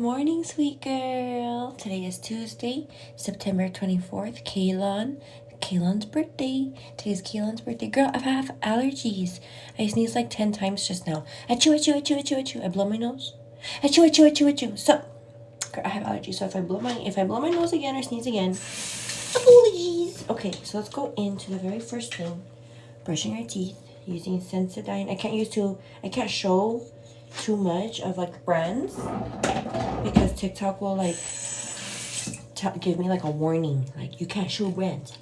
morning, sweet girl. Today is Tuesday, September 24th. Kaylon's birthday. Today's Kaylon's birthday. Girl, I have allergies. I sneezed like 10 times just now. Achoo, achoo, achoo, achoo, achoo. I blow my nose. Achoo, achoo, achoo, achoo. So, girl, I have allergies. So if I blow my nose again or sneeze again, apologies. Okay, so let's go into the very first thing. Brushing your teeth using Sensodyne. I can't show too much of like brands because TikTok will like give me like a warning, like you can't show brands.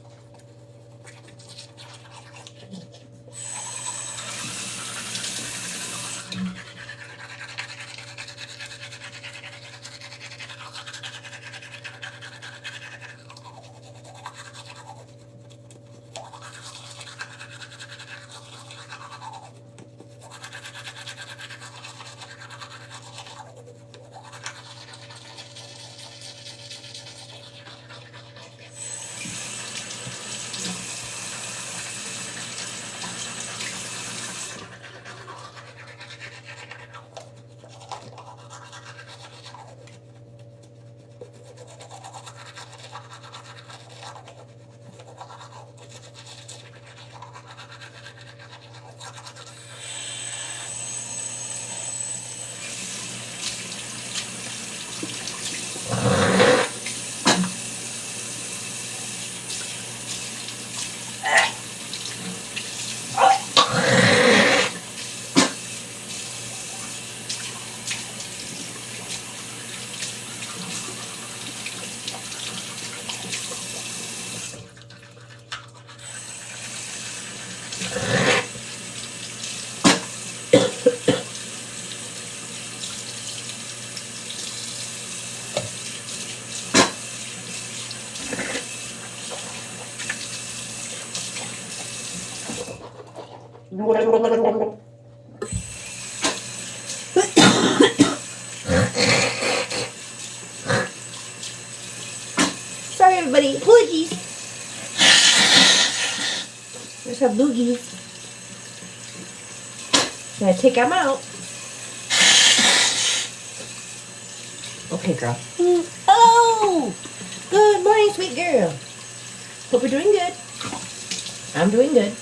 Sorry everybody, apologies. There's some loogies. Gotta take them out. Okay, girl. Hello! Good morning, sweet girl. Hope you're doing good. I'm doing good.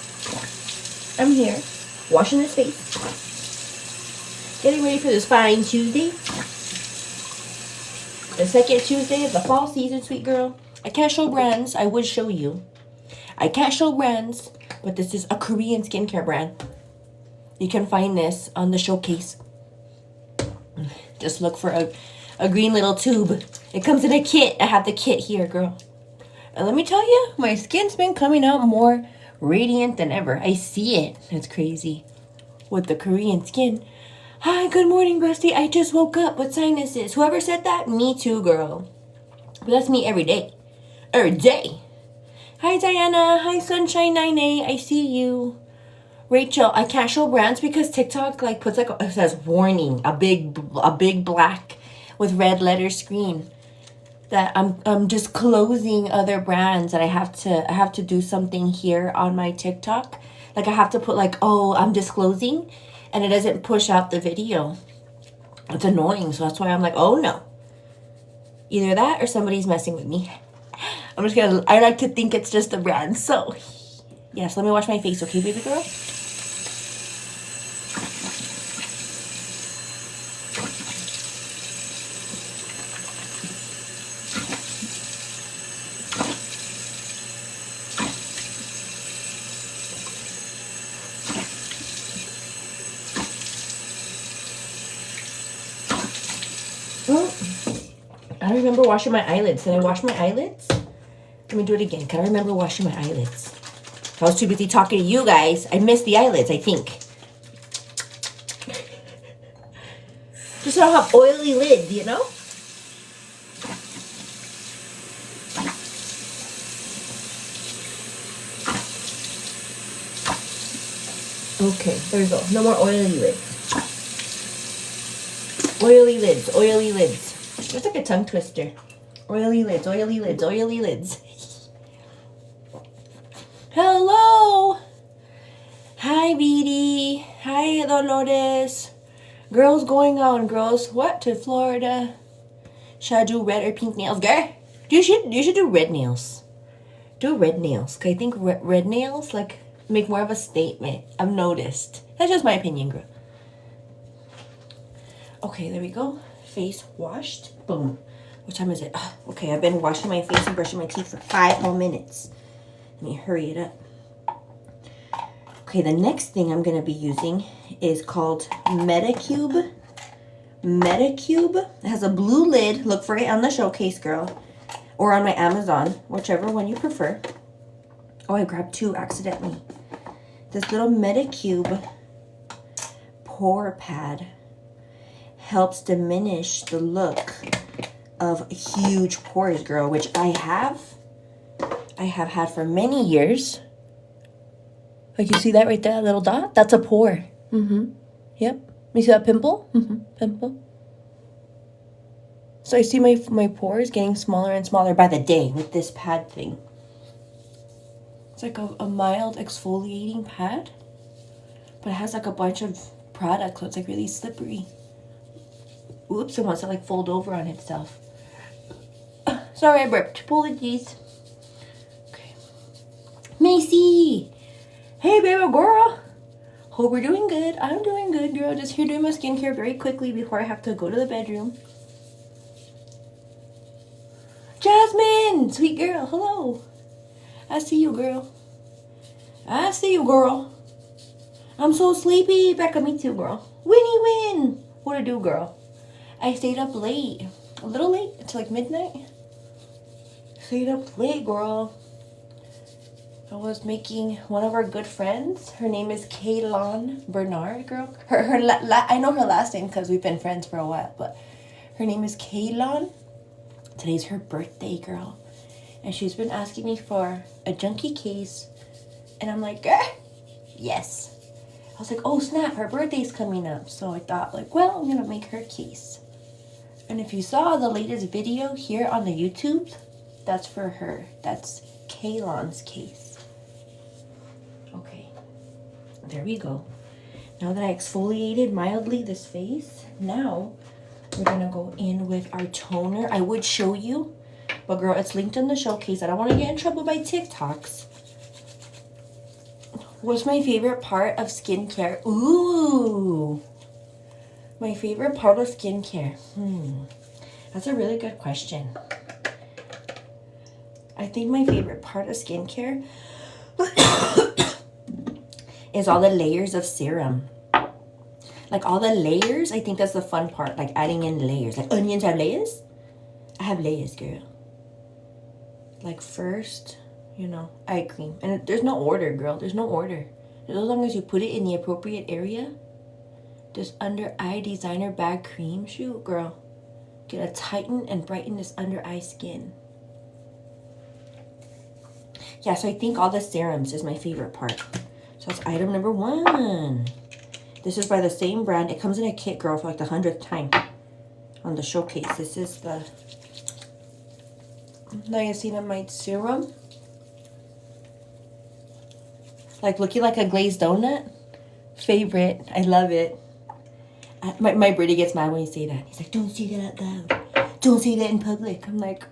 I'm here, washing this face. Getting ready for this fine Tuesday. The second Tuesday of the fall season, sweet girl. I can't show brands. I would show you. I can't show brands, but this is a Korean skincare brand. You can find this on the showcase. Just look for a green little tube. It comes in a kit. I have the kit here, girl. And let me tell you, my skin's been coming out more radiant than ever. I see it. It's crazy. With the Korean skin. Hi, good morning, Bestie. I just woke up with sinuses. Whoever said that, me too, girl. But that's me every day. Every day. Hi, Diana. Hi, Sunshine 9A. I see you. Rachel, I can't show brands because TikTok like puts like it says warning, a big black with red letter screen that I'm disclosing other brands that I have to do something here on my TikTok. Like I have to put like, oh, I'm disclosing, and it doesn't push out the video. It's annoying, so that's why I'm like, oh no. Either that or somebody's messing with me. I like to think it's just a brand. So, yes, let me wash my face, okay, baby girl? I don't remember washing my eyelids. Did I wash my eyelids? Let me do it again. Can I remember washing my eyelids? I was too busy talking to you guys. I missed the eyelids, I think. Just don't have oily lids, you know? Okay, there we go. No more oily lids. Oily lids, oily lids. It's like a tongue twister. Oily lids, oily lids, oily lids. Hello! Hi, Beady. Hi, Dolores. Girls going on, girls. What? To Florida? Should I do red or pink nails, girl? You should do red nails. Do red nails. Cause I think red nails like make more of a statement. I've noticed. That's just my opinion, girl. Okay, there we go. Face washed. Boom. What time is it? Oh, okay, I've been washing my face and brushing my teeth for 5 whole minutes. Let me hurry it up. Okay, the next thing I'm going to be using is called Metacube. Metacube. It has a blue lid. Look for it on the showcase, girl. Or on my Amazon, whichever one you prefer. Oh, I grabbed 2 accidentally. This little Metacube pore pad helps diminish the look of huge pores, girl, which I have had for many years. Like, you see that right there, that little dot? That's a pore. Yep. You see that pimple? Pimple. So I see my pores getting smaller and smaller by the day with this pad thing. It's like a mild exfoliating pad, but it has like a bunch of products, so it's like really slippery. Oops, it wants to like fold over on itself. Sorry, I burped. Apologies. Okay. Macy! Hey, baby girl! Hope we're doing good. I'm doing good, girl. Just here doing my skincare very quickly before I have to go to the bedroom. Jasmine! Sweet girl, hello. I see you, girl. I see you, girl. I'm so sleepy. Becca, me too, girl. Winnie win! What to do, girl? I stayed up late. A little late. It's like midnight. Stayed up late, girl. I was making one of our good friends. Her name is Kaylon Bernard, girl. I know her last name because we've been friends for a while, but her name is Kaylon. Today's her birthday, girl. And she's been asking me for a junkie case. And I'm like, yes. I was like, oh snap, her birthday's coming up. So I thought like, well, I'm gonna make her a case. And if you saw the latest video here on the YouTube, that's for her. That's Kaylon's case. Okay, there we go. Now that I exfoliated mildly this face, now we're gonna go in with our toner. I would show you, but girl, it's linked in the showcase. I don't want to get in trouble by TikToks. What's my favorite part of skincare? Ooh, my favorite part of skincare. That's a really good question. I think my favorite part of skincare is all the layers of serum. Like all the layers, I think that's the fun part. Like adding in layers. Like onions have layers? I have layers, girl. Like first, you know, eye cream. And there's no order, girl. There's no order. As long as you put it in the appropriate area. This under eye designer bag cream. Shoot, girl. Gonna tighten and brighten this under eye skin. Yeah, so I think all the serums is my favorite part. So that's item number 1. This is by the same brand. It comes in a kit, girl, for like the 100th time on the showcase. This is the niacinamide serum. Like looking like a glazed donut. Favorite. I love it. My birdie gets mad when you say that. He's like, don't say that out loud. Don't say that in public. I'm like,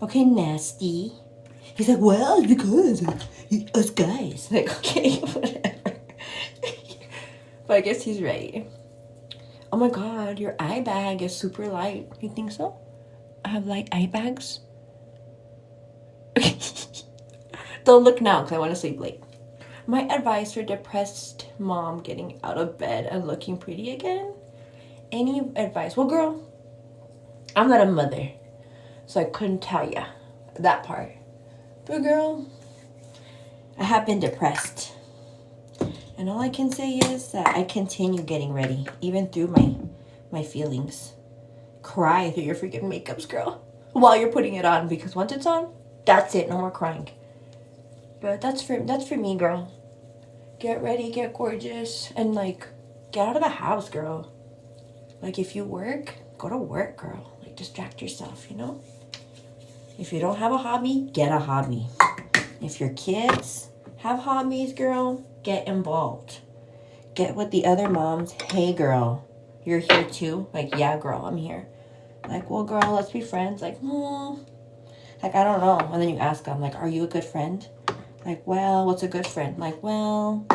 okay, nasty. He's like, well, it's because us guys. Like, okay, whatever. But I guess he's right. Oh my god, your eye bag is super light. You think so? I have light eye bags? Don't look now because I want to sleep late. My advice for depressed mom getting out of bed and looking pretty again? Any advice? Well, girl, I'm not a mother, so I couldn't tell ya that part. But girl, I have been depressed. And all I can say is that I continue getting ready, even through my feelings. Cry through your freaking makeups, girl, while you're putting it on, because once it's on, that's it, no more crying. But that's for me, girl. Get ready, get gorgeous, and like get out of the house, girl. Like if you work, go to work, girl. Like distract yourself, you know? If you don't have a hobby, get a hobby. If your kids have hobbies, girl, get involved. Get with the other moms. Hey, girl, you're here too? Like, yeah, girl, I'm here. Like, well, girl, let's be friends. Like, like, I don't know. And then you ask them, like, are you a good friend? Like, well, what's a good friend? Like, well,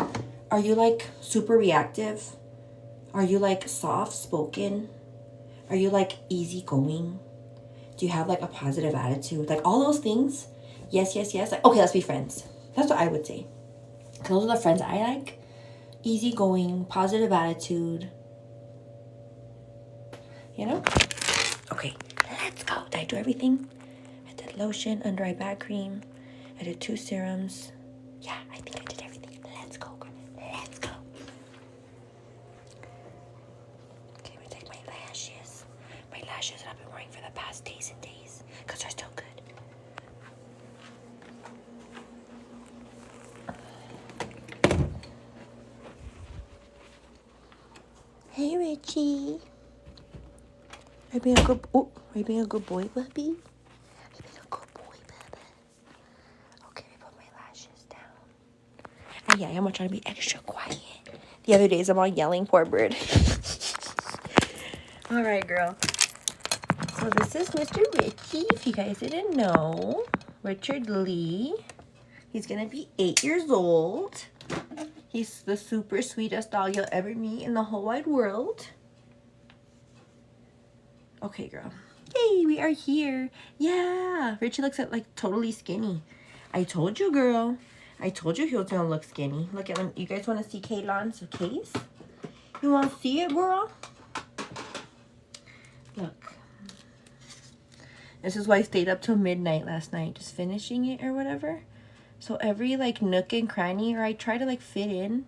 are you, like, super reactive? Are you, like, soft-spoken? Are you, like, easygoing? Do you have, like, a positive attitude? Like, all those things. Yes, yes, yes. Like, okay, let's be friends. That's what I would say. Because those are the friends I like. Easygoing, positive attitude. You know? Okay, let's go. Did I do everything? I did lotion, under eye back cream. I did 2 serums. Yeah, I think I did everything. Let's go, girl. Let's go. Okay, I'm gonna take my lashes. My lashes that I've been wearing for the past days and days. Because they're still good. Hey, Richie. Are you being a good... Oh, are you being a good boy, puppy? Are you being a good boy, baby? Okay, let me put my lashes down. And yeah, I'm gonna try to be extra quiet. The other days I'm all yelling, poor bird. All right, girl. So this is Mr. Richie, if you guys didn't know. Richard Lee. He's gonna be 8 years old. He's the super sweetest dog you'll ever meet in the whole wide world. Okay, girl. Yay, we are here. Yeah, Richie looks like totally skinny. I told you, girl. I told you he was gonna look skinny. Look at him. You guys want to see Kaylon's case? You want to see it, girl? Look. This is why I stayed up till midnight last night, just finishing it or whatever. So every like nook and cranny, or I try to like fit in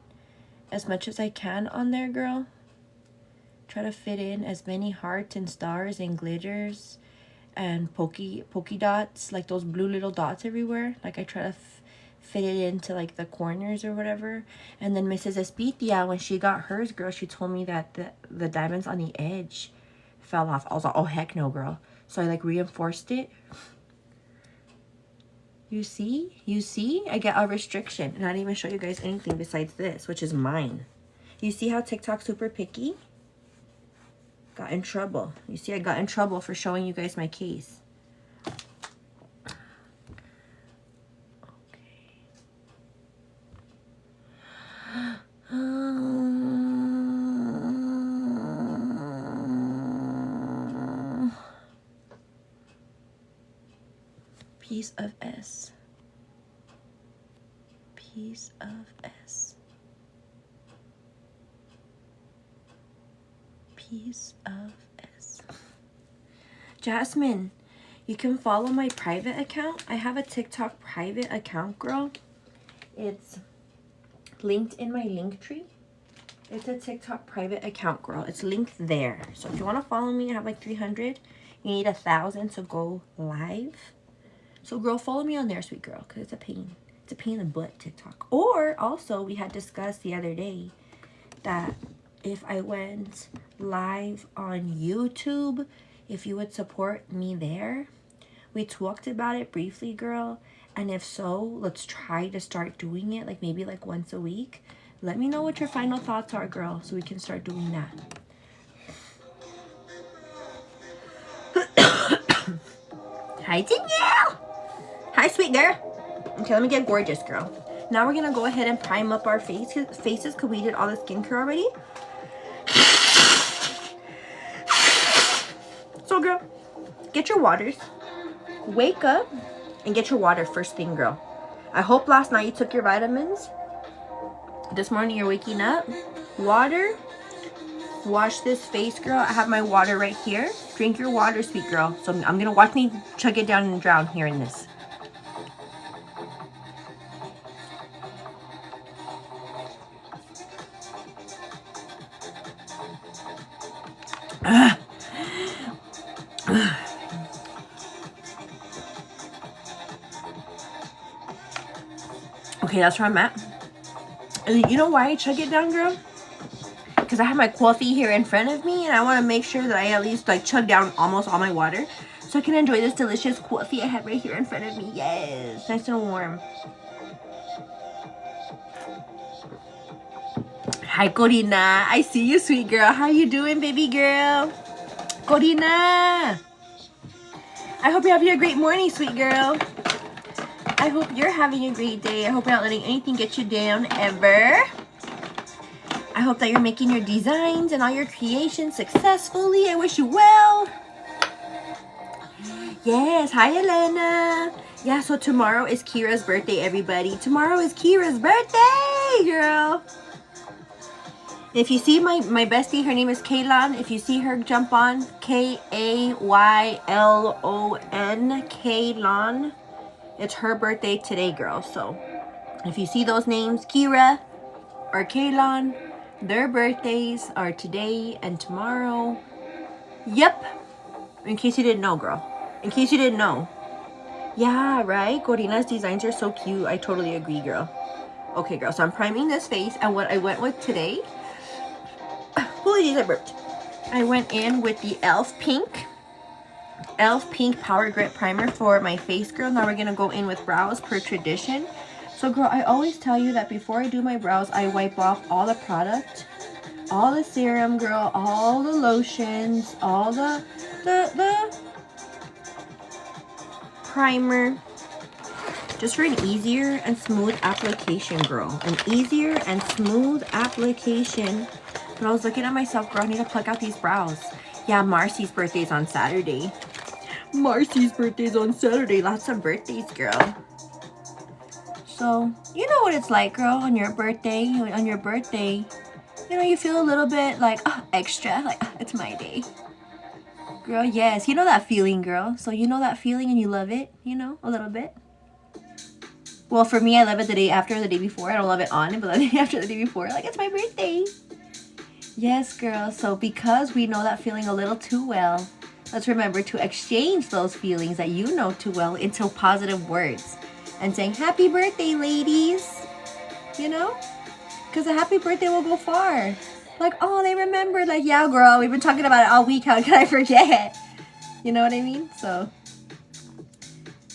as much as I can on there, girl. Try to fit in as many hearts and stars and glitters and pokey dots, like those blue little dots everywhere. Like I try to fit it into like the corners or whatever. And then Mrs. Espitia, when she got hers, girl, she told me that the diamonds on the edge fell off. I was like, oh heck no, girl. So I like reinforced it. You see? You see? I get a restriction. And I didn't even show you guys anything besides this, which is mine. You see how TikTok's super picky? Got in trouble. You see, I got in trouble for showing you guys my case. Piece of S. Piece of S. Piece of S. Jasmine, you can follow my private account. I have a TikTok private account, girl. It's linked in my link tree. It's a TikTok private account, girl. It's linked there. So if you want to follow me, I have like 300. You need 1,000 to go live. So girl, follow me on there, sweet girl, because it's a pain. It's a pain in the butt, TikTok. Or also, we had discussed the other day that if I went live on YouTube, if you would support me there. We talked about it briefly, girl. And if so, let's try to start doing it, like maybe like once a week. Let me know what your final thoughts are, girl, so we can start doing that. Hi, Danielle! Hi, sweet girl. Okay, let me get gorgeous, girl. Now we're gonna go ahead and prime up our faces because we did all the skincare already. So, girl, get your waters. Wake up and get your water first thing, girl. I hope last night you took your vitamins. This morning you're waking up. Water. Wash this face, girl. I have my water right here. Drink your water, sweet girl. So I'm gonna watch me chug it down and drown here in this. Okay, that's where I'm at. And you know why I chug it down, girl? Because I have my coffee here in front of me, and I want to make sure that I at least like chug down almost all my water, so I can enjoy this delicious coffee I have right here in front of me. Yes, nice and warm. Hi, Corina. I see you, sweet girl. How you doing, baby girl? Corina! I hope you're having a great morning, sweet girl. I hope you're having a great day. I hope you're not letting anything get you down ever. I hope that you're making your designs and all your creations successfully. I wish you well. Yes, hi Elena. Yeah, so tomorrow is Kira's birthday, everybody. Tomorrow is Kira's birthday, girl. If you see my bestie, her name is Kaylon. If you see her, jump on Kaylon, Kaylon. It's her birthday today, girl. So if you see those names, Kira or Kaylon, their birthdays are today and tomorrow. Yep. In case you didn't know, girl. In case you didn't know. Yeah, right? Corina's designs are so cute. I totally agree, girl. Okay, girl. So I'm priming this face. And what I went with today... Holy jeez, I burped. I went in with the e.l.f. Pink Power Grip Primer for my face, girl. Now we're going to go in with brows per tradition. So, girl, I always tell you that before I do my brows, I wipe off all the product. All the serum, girl. All the lotions. All the primer. Just for an easier and smooth application, girl. An easier and smooth application. But I was looking at myself, girl, I need to pluck out these brows. Yeah, Marcy's birthday's on Saturday. Marcy's birthday's on Saturday. Lots of birthdays, girl. So, you know what it's like, girl, on your birthday. On your birthday, you know, you feel a little bit like, extra. Like, it's my day. Girl, yes. You know that feeling, girl. So, you know that feeling and you love it, you know, a little bit. Well, for me, I love it the day after, the day before. I don't love it on it, but the day after, the day before. Like, it's my birthday. Yes, girl. So because we know that feeling a little too well, let's remember to exchange those feelings that you know too well into positive words. And saying, happy birthday, ladies. You know? Because a happy birthday will go far. Like, oh, they remembered. Like, yeah, girl, we've been talking about it all week. How can I forget? You know what I mean? So,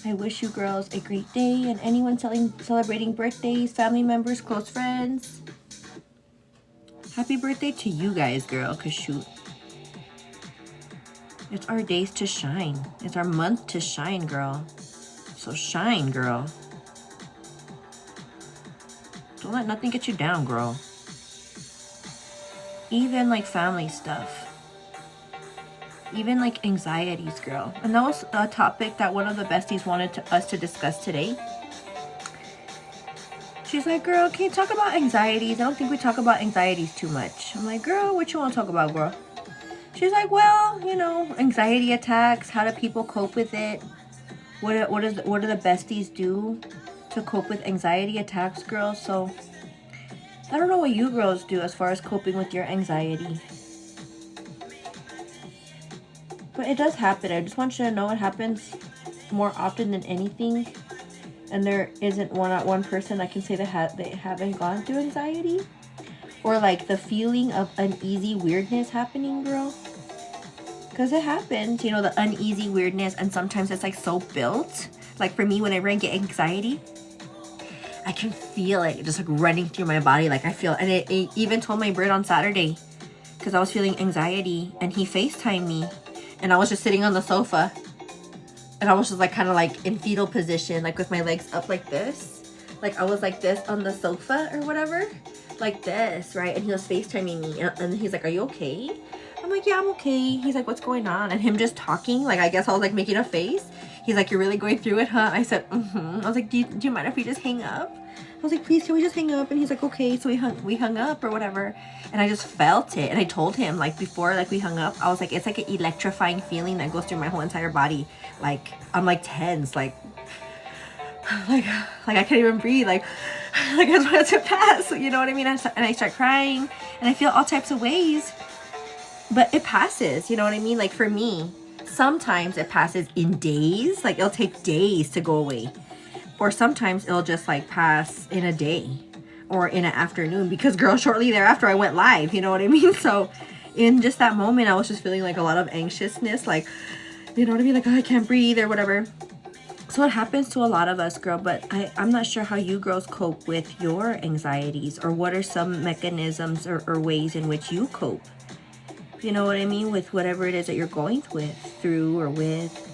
I wish you girls a great day. And anyone celebrating birthdays, family members, close friends, happy birthday to you guys, girl, because shoot. It's our days to shine. It's our month to shine, girl. So shine, girl. Don't let nothing get you down, girl. Even like family stuff. Even like anxieties, girl. And that was a topic that one of the besties wanted us to discuss today. She's like, girl, can you talk about anxieties? I don't think we talk about anxieties too much. I'm like, girl, what you want to talk about, girl? She's like, well, you know, anxiety attacks. How do people cope with it? What do the besties do to cope with anxiety attacks, girl? So, I don't know what you girls do as far as coping with your anxiety. But it does happen. I just want you to know it happens more often than anything. And there isn't one person I can say that they haven't gone through anxiety. Or like the feeling of uneasy weirdness happening, girl. Because it happens, you know, the uneasy weirdness. And sometimes it's like so built. Like for me, whenever I get anxiety, I can feel it just like running through my body. Like I feel, and it even told my bird on Saturday. Because I was feeling anxiety. And he FaceTimed me. And I was just sitting on the sofa. And I was just like kind of like in fetal position, like with my legs up like this. Like I was like this on the sofa or whatever. Like this, right? And he was FaceTiming me. And he's like, are you okay? I'm like, yeah, I'm okay. He's like, what's going on? And him just talking. Like, I guess I was like making a face. He's like, you're really going through it, huh? I said, I was like, do you mind if we just hang up? I was like, please, can we just hang up? And he's like, okay. So we hung up or whatever. And I just felt it. And I told him, like, before, like, we hung up, I was like, it's like an electrifying feeling that goes through my whole entire body. Like, I'm like tense, like I can't even breathe. Like I just want it to pass. You know what I mean? And I start crying and I feel all types of ways. But it passes. You know what I mean? Like for me, sometimes it passes in days. Like it'll take days to go away. Or sometimes it'll just like pass in a day or in an afternoon. Because girl, shortly thereafter I went live. You know what I mean? So in just that moment, I was just feeling like a lot of anxiousness. Like, you know what I mean? Like, oh, I can't breathe or whatever. So it happens to a lot of us, girl. But I'm not sure how you girls cope with your anxieties. Or what are some mechanisms or ways in which you cope. You know what I mean? With whatever it is that you're going through or with.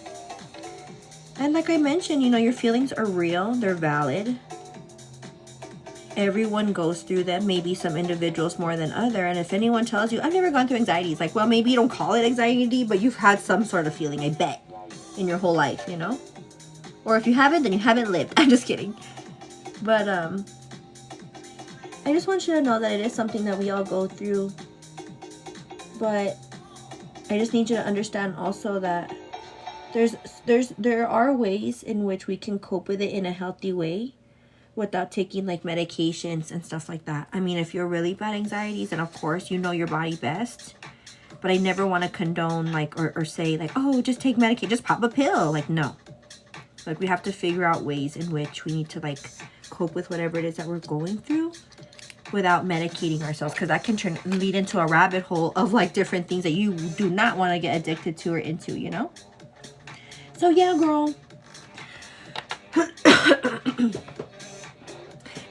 And like I mentioned, you know, your feelings are real. They're valid. Everyone goes through them. Maybe some individuals more than other. And if anyone tells you, I've never gone through anxiety, it's like, well, maybe you don't call it anxiety, but you've had some sort of feeling, I bet, in your whole life, you know? Or if you haven't, then you haven't lived. I'm just kidding. But I just want you to know that it is something that we all go through. But I just need you to understand also that there are ways in which we can cope with it in a healthy way without taking like medications and stuff like that. I mean, if you're really bad anxieties, and of course you know your body best, but I never want to condone like or say like, oh, just take medication, just pop a pill. Like, no. Like, we have to figure out ways in which we need to like cope with whatever it is that we're going through without medicating ourselves, because that can lead into a rabbit hole of like different things that you do not want to get addicted to or into, you know? So yeah, girl.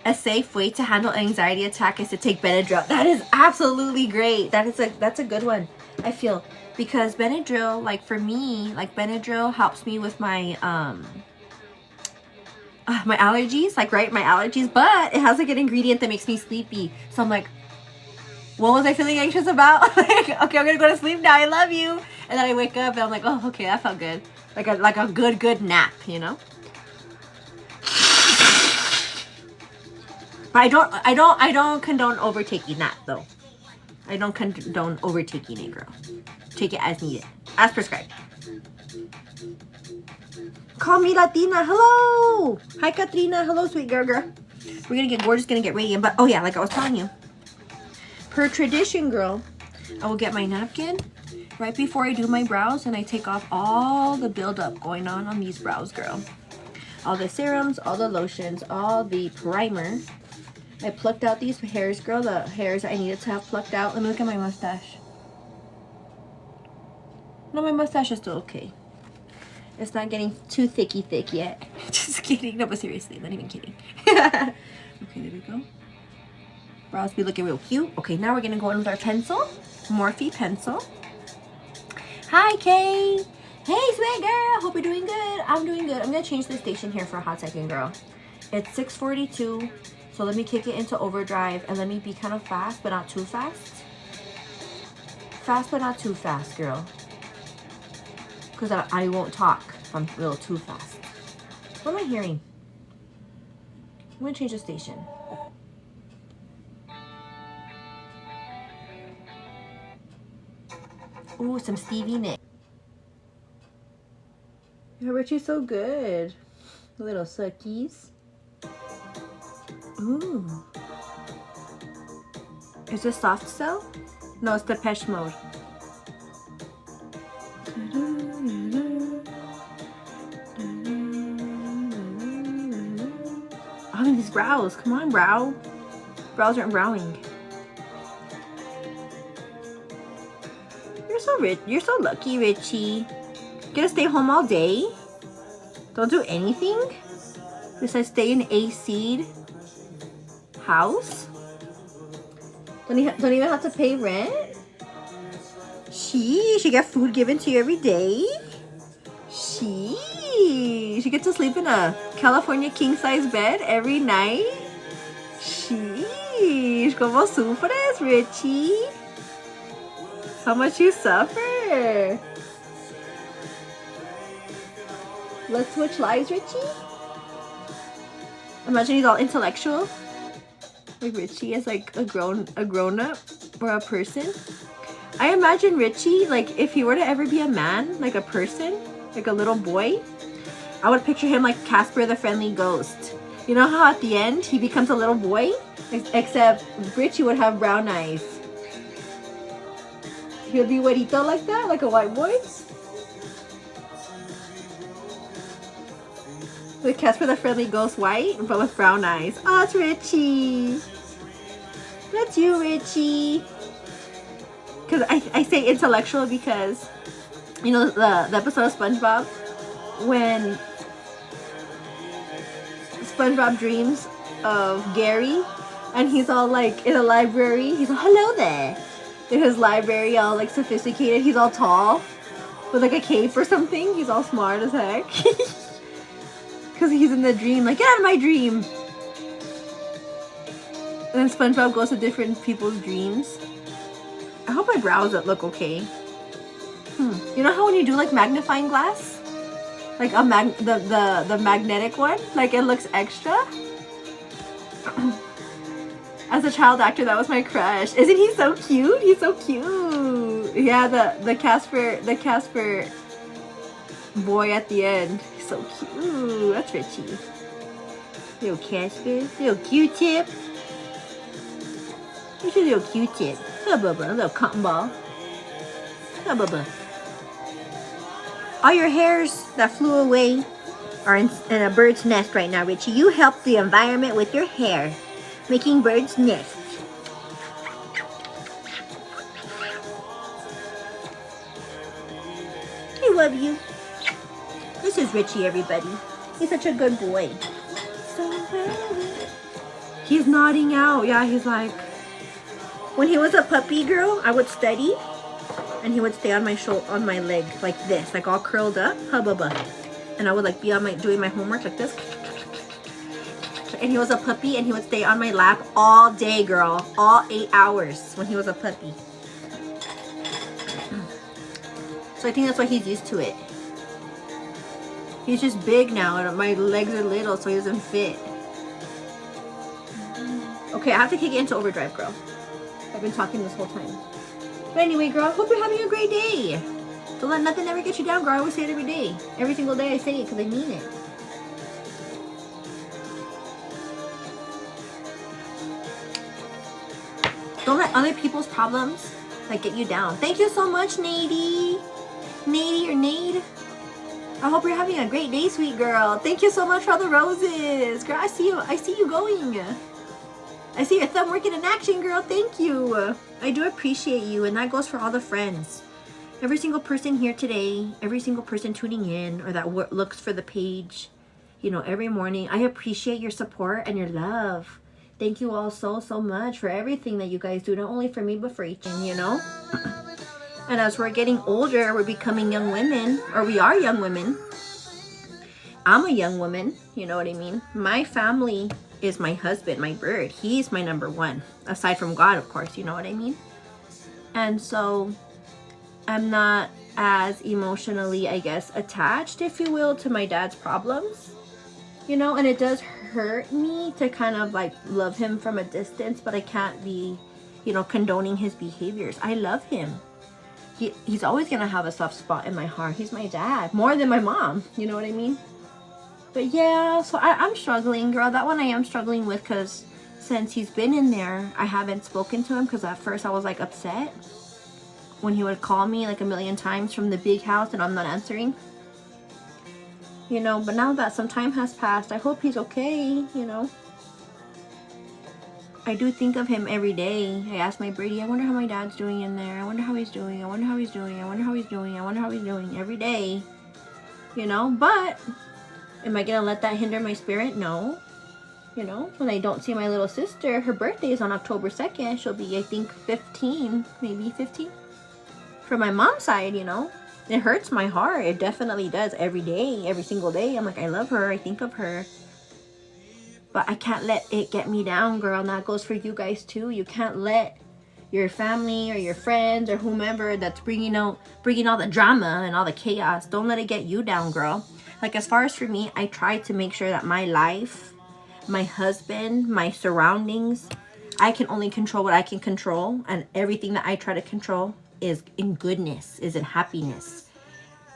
A safe way to handle an anxiety attack is to take Benadryl. That is absolutely great. That's a good one, I feel. Because Benadryl, like for me, like Benadryl helps me with my my allergies, like, right, my allergies, but it has like an ingredient that makes me sleepy. So I'm like, what was I feeling anxious about? Like, okay, I'm gonna go to sleep now, I love you. And then I wake up and I'm like, oh, okay, that felt good. Like a good nap, you know? But I don't condone overtaking that though. I don't condone overtaking it, girl. Take it as needed, as prescribed. Call me Latina. Hello. Hi, Katrina. Hello, sweet girl. We're just gonna get radiant. But oh yeah, like I was telling you, per tradition, girl, I will get my napkin right before I do my brows, and I take off all the buildup going on these brows, girl. All the serums, all the lotions, all the primer. I plucked out these hairs, girl, the hairs I needed to have plucked out. Let me look at my mustache. No, my mustache is still okay. It's not getting too thick yet. Just kidding. No, but seriously, not even kidding. Okay, there we go. Brows be looking real cute. Okay, now we're gonna go in with our pencil. Morphe pencil. Hi, Kay. Hey, sweet girl. Hope you're doing good. I'm doing good. I'm gonna change the station here for a hot second, girl. It's 6:42. So let me kick it into overdrive and let me be kind of fast, but not too fast. Fast, but not too fast, girl. Because I won't talk if I'm a little too fast. What am I hearing? I'm going to change the station. Ooh, some Stevie Nicks. Yeah, Richie's so good. Little suckies. Ooh. Is this Soft Cell? No, it's Depeche Mode. Oh, these brows. Come on, brow. Brows aren't browing. You're so rich. You're so lucky, Richie. Gonna stay home all day? Don't do anything? Besides stay in AC'd house? Don't even have to pay rent? She get food given to you every day? She gets to sleep in a California king-size bed every night? Sheesh, como sufres, Richie? How much you suffer? Let's switch lives, Richie? Imagine he's all intellectual. Like Richie is like a grown-up or a person. I imagine Richie, like if he were to ever be a man, like a person, like a little boy, I would picture him like Casper the Friendly Ghost. You know how at the end he becomes a little boy? Except Richie would have brown eyes. He would be whitito like that, like a white boy. With Casper the Friendly Ghost white, but with brown eyes. Oh, it's Richie. That's you, Richie. Because I say intellectual because, you know, the episode of SpongeBob, when SpongeBob dreams of Gary, and he's all like in a library. He's like, hello there. in his library, all like sophisticated. He's all tall with like a cape or something. He's all smart as heck. Because he's in the dream, like, get out of my dream. And then SpongeBob goes to different people's dreams. I hope my brows look okay. You know how when you do like magnifying glass? Like a the magnetic one? Like it looks extra? As a child actor, that was my crush. Isn't he so cute? He's so cute. Yeah, the Casper boy at the end. He's so cute. That's Richie. Little Casper. Little Q-tip. Here's your little Q-tip. Little Bubba. Little cotton ball. Little Bubba. All your hairs that flew away are in a bird's nest right now, Richie. You help the environment with your hair, making birds' nests. I love you. This is Richie, everybody. He's such a good boy. He's nodding out. Yeah, he's like... When he was a puppy girl, I would study. And he would stay on my leg like this, like all curled up, hubba. And I would like be on doing my homework like this. And he was a puppy and he would stay on my lap all day, girl. All 8 hours when he was a puppy. So I think that's why he's used to it. He's just big now and my legs are little, so he doesn't fit. Okay, I have to kick it into overdrive, girl. I've been talking this whole time. But anyway, girl, hope you're having a great day. Don't let nothing ever get you down, girl. I always say it every day. Every single day I say it because I mean it. Don't let other people's problems like get you down. Thank you so much, Nady. Nady or Nade. I hope you're having a great day, sweet girl. Thank you so much for all the roses. Girl, I see you going. I see your thumb working in action, girl. Thank you. I do appreciate you, and that goes for all the friends. Every single person here today, every single person tuning in or that looks for the page, you know, every morning. I appreciate your support and your love. Thank you all so much for everything that you guys do, not only for me, but for each other, you know? And as we're getting older, we're becoming young women, or we are young women. I'm a young woman, you know what I mean? My family is my husband, my bird. He's my number one, aside from God, of course, you know what I mean? And so I'm not as emotionally, I guess, attached, if you will, to my dad's problems, you know? And it does hurt me to kind of like love him from a distance, but I can't be, you know, condoning his behaviors. I love him. He's always gonna have a soft spot in my heart. He's my dad, more than my mom, you know what I mean? But yeah, so I'm struggling, girl. That one I am struggling with, because since he's been in there, I haven't spoken to him, because at first I was like upset when he would call me like a million times from the big house and I'm not answering, you know. But now that some time has passed, I hope he's okay, you know. I do think of him every day. I ask my Brady, I wonder how my dad's doing in there. I wonder how he's doing. I wonder how he's doing. I wonder how he's doing. I wonder how he's doing every day, you know. But am I gonna let that hinder my spirit? No. You know, when I don't see my little sister, her birthday is on October 2nd. She'll be, I think, 15, maybe 15. For my mom's side, you know, it hurts my heart. It definitely does. Every day, every single day, I'm like, I love her. I think of her. But I can't let it get me down, girl. And that goes for you guys too. You can't let your family or your friends or whomever that's bringing all the drama and all the chaos, don't let it get you down, girl. Like, as far as for me, I try to make sure that my life, my husband, my surroundings, I can only control what I can control. And everything that I try to control is in goodness, is in happiness.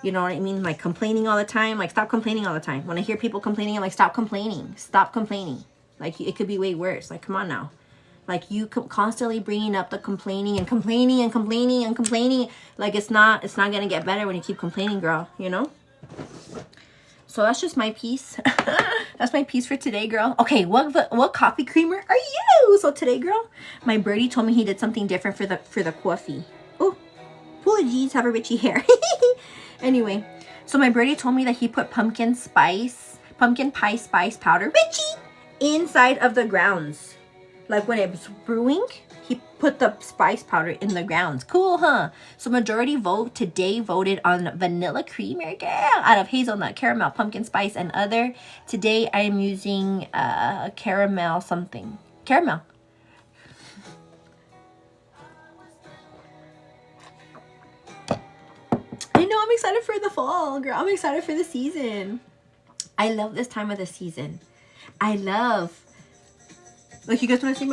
You know what I mean? Like, complaining all the time. Like, stop complaining all the time. When I hear people complaining, I'm like, stop complaining. Stop complaining. Like, it could be way worse. Like, come on now. Like, you constantly bringing up the complaining and complaining and complaining and complaining. Like, it's not going to get better when you keep complaining, girl. You know? So that's just my piece. That's my piece for today, girl. Okay, what coffee creamer are you? So today, girl, my birdie told me he did something different for the coffee. Oh, apologies, have a Richie hair. Anyway, so my birdie told me that he put pumpkin pie spice powder, Richie, inside of the grounds. Like, when it was brewing, he put the spice powder in the grounds. Cool, huh? So majority vote today voted on vanilla creamer, girl, out of hazelnut, caramel, pumpkin spice, and other. Today I am using caramel something. Caramel. I know, I'm excited for the fall, girl. I'm excited for the season. I love this time of the season. I love... Look, you guys want to see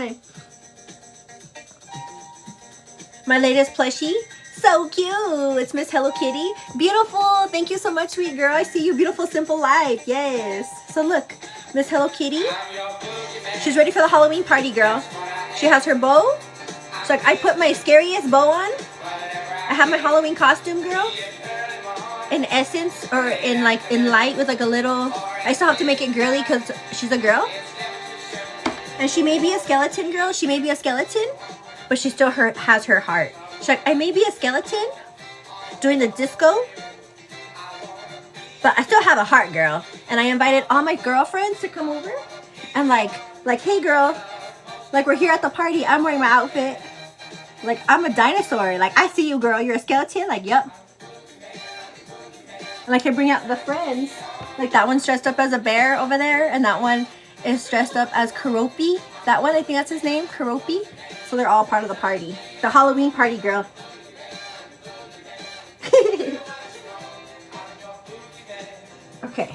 my latest plushie? So cute. It's Miss Hello Kitty. Beautiful. Thank you so much, sweet girl. I see you. Beautiful, simple life. Yes. So look, Miss Hello Kitty. She's ready for the Halloween party, girl. She has her bow. So like, I put my scariest bow on. I have my Halloween costume, girl. In essence, or in light with like a little... I still have to make it girly because she's a girl. And she may be a skeleton, girl. She may be a skeleton, but she still has her heart. She's like, I may be a skeleton doing the disco, but I still have a heart, girl. And I invited all my girlfriends to come over. And like, hey, girl. Like, we're here at the party. I'm wearing my outfit. Like, I'm a dinosaur. Like, I see you, girl. You're a skeleton. Like, yep. And I can bring out the friends. Like, that one's dressed up as a bear over there. And that one is dressed up as Karopi. That one, I think that's his name, Karopi. So they're all part of the party. The Halloween party, girl. Okay.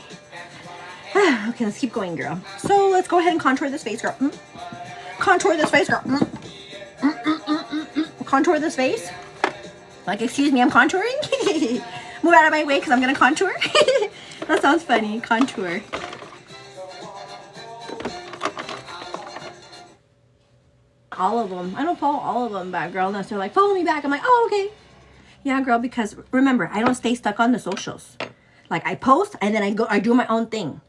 Okay, let's keep going, girl. So let's go ahead and contour this face, girl. Contour this face, girl. Contour this face. Like, excuse me, I'm contouring. Move out of my way because I'm going to contour. That sounds funny. Contour. All of them. I don't follow all of them back, girl, unless they're like, follow me back. I'm like, oh, okay. Yeah, girl, because remember, I don't stay stuck on the socials. Like, I post and then I do my own thing.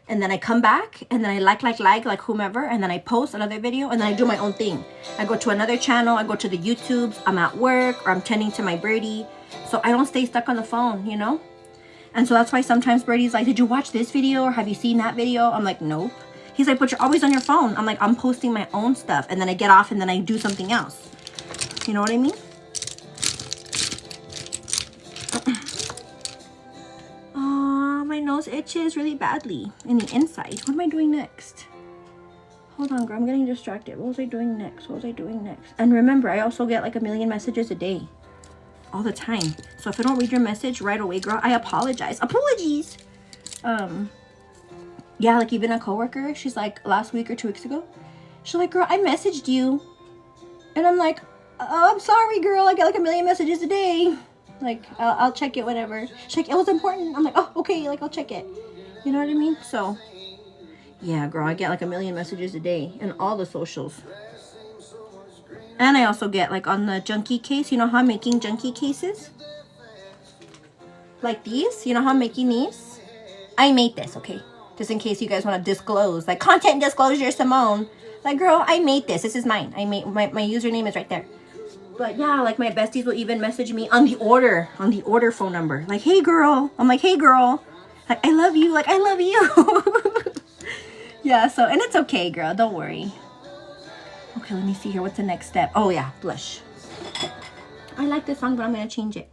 And then I come back and then I like whomever. And then I post another video and then I do my own thing. I go to another channel. I go to the YouTubes. I'm at work or I'm tending to my birdie. So I don't stay stuck on the phone, you know? And so that's why sometimes Birdie's like, did you watch this video or have you seen that video? I'm like, nope. He's like, but you're always on your phone. I'm like, I'm posting my own stuff. And then I get off and then I do something else. You know what I mean? Oh, my nose itches really badly in the inside. What am I doing next? Hold on, girl. I'm getting distracted. What was I doing next? What was I doing next? And remember, I also get like 1 million messages a day. All the time. So if I don't read your message right away, girl, I apologize. Apologies. Yeah, like even a coworker, she's like, last week or 2 weeks ago, she's like, girl, I messaged you. And I'm like, oh, I'm sorry, girl. I get like 1 million messages a day. Like, I'll check it, whatever. She's like, it was important. I'm like, oh, okay, like, I'll check it. You know what I mean? So, yeah, girl, I get like 1 million messages a day in all the socials. And I also get, like, on the junkie case, you know how I'm making junkie cases? Like these? You know how I'm making these? I made this, okay? Just in case you guys want to disclose. Like, content disclosure, Simone. Like, girl, I made this. This is mine. I made my username is right there. But yeah, like my besties will even message me on the order phone number. Like, hey, girl. I'm like, hey, girl. Like, I love you. Like, I love you. Yeah, so, and it's okay, girl. Don't worry. Okay, let me see here. What's the next step? Oh, yeah, blush. I like this song, but I'm going to change it.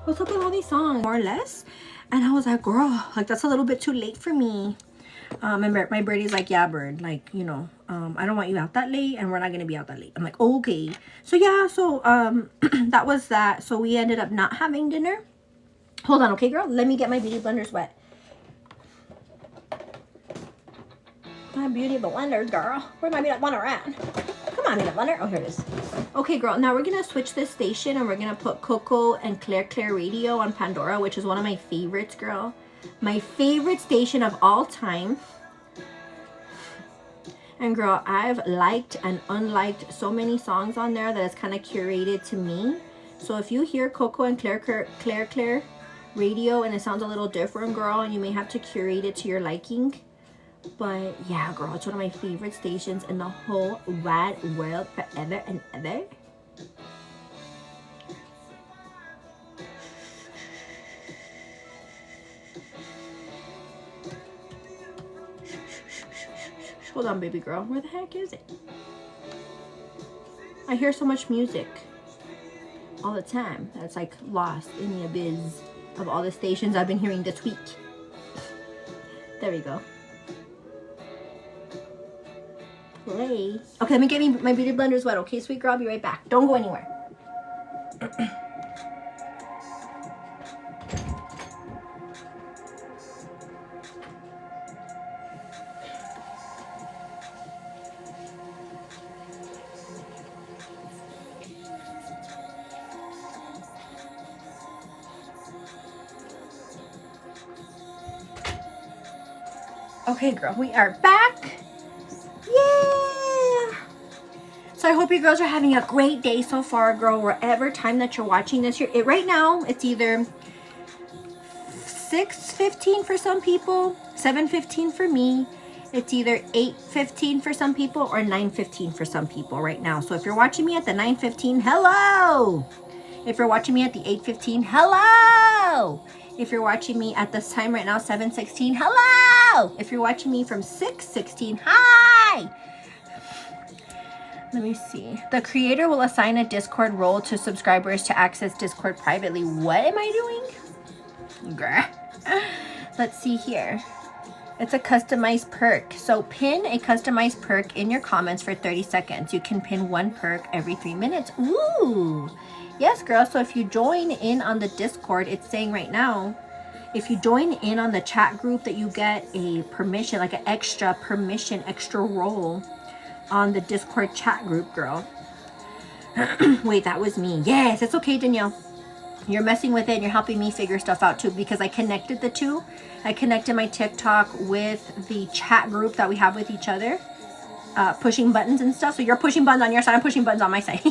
What's up with all these songs? More or less. And I was like, girl, like, that's a little bit too late for me. Remember, my birdie's like, yeah, bird. Like, you know, I don't want you out that late, and we're not going to be out that late. I'm like, okay. So, yeah, so that was that. So, we ended up not having dinner. Hold on, okay, girl? Let me get my beauty blenders wet. My beauty blender, girl. Where's my beauty blender at? Come on, beauty blender. Oh, here it is. Okay, girl. Now we're going to switch this station and we're going to put Coco and Claire Radio on Pandora, which is one of my favorites, girl. My favorite station of all time. And, girl, I've liked and unliked so many songs on there that it's kind of curated to me. So if you hear Coco and Claire Radio and it sounds a little different, girl, and you may have to curate it to your liking. But yeah, girl, it's one of my favorite stations in the whole wide world forever and ever. Hold on, baby girl. Where the heck is it? I hear so much music all the time that's like lost in the abyss of all the stations I've been hearing this week. There we go. Play. Okay, let me get my beauty blenders wet. Okay, sweet girl, I'll be right back. Don't go anywhere. Okay, girl, we are back. Yeah. So I hope you girls are having a great day so far, girl, wherever time that you're watching this. Right now, it's either 6:15 for some people, 7:15 for me. It's either 8:15 for some people or 9:15 for some people right now. So if you're watching me at the 9:15, hello. If you're watching me at the 8:15, hello. If you're watching me at this time right now, 7:16, hello. If you're watching me from 6:16, hi. Let me see. The creator will assign a Discord role to subscribers to access Discord privately. What am I doing? Grr. Let's see here. It's a customized perk. So pin a customized perk in your comments for 30 seconds. You can pin one perk every 3 minutes. Ooh. Yes, girl. So if you join in on the Discord, it's saying right now, if you join in on the chat group, that you get a permission, like an extra permission, extra role on the Discord chat group, girl. Wait, that was me. Yes, it's okay, Danielle. You're messing with it and you're helping me figure stuff out too, because I connected the two. I connected my TikTok with the chat group that we have with each other, pushing buttons and stuff. So you're pushing buttons on your side, I'm pushing buttons on my side.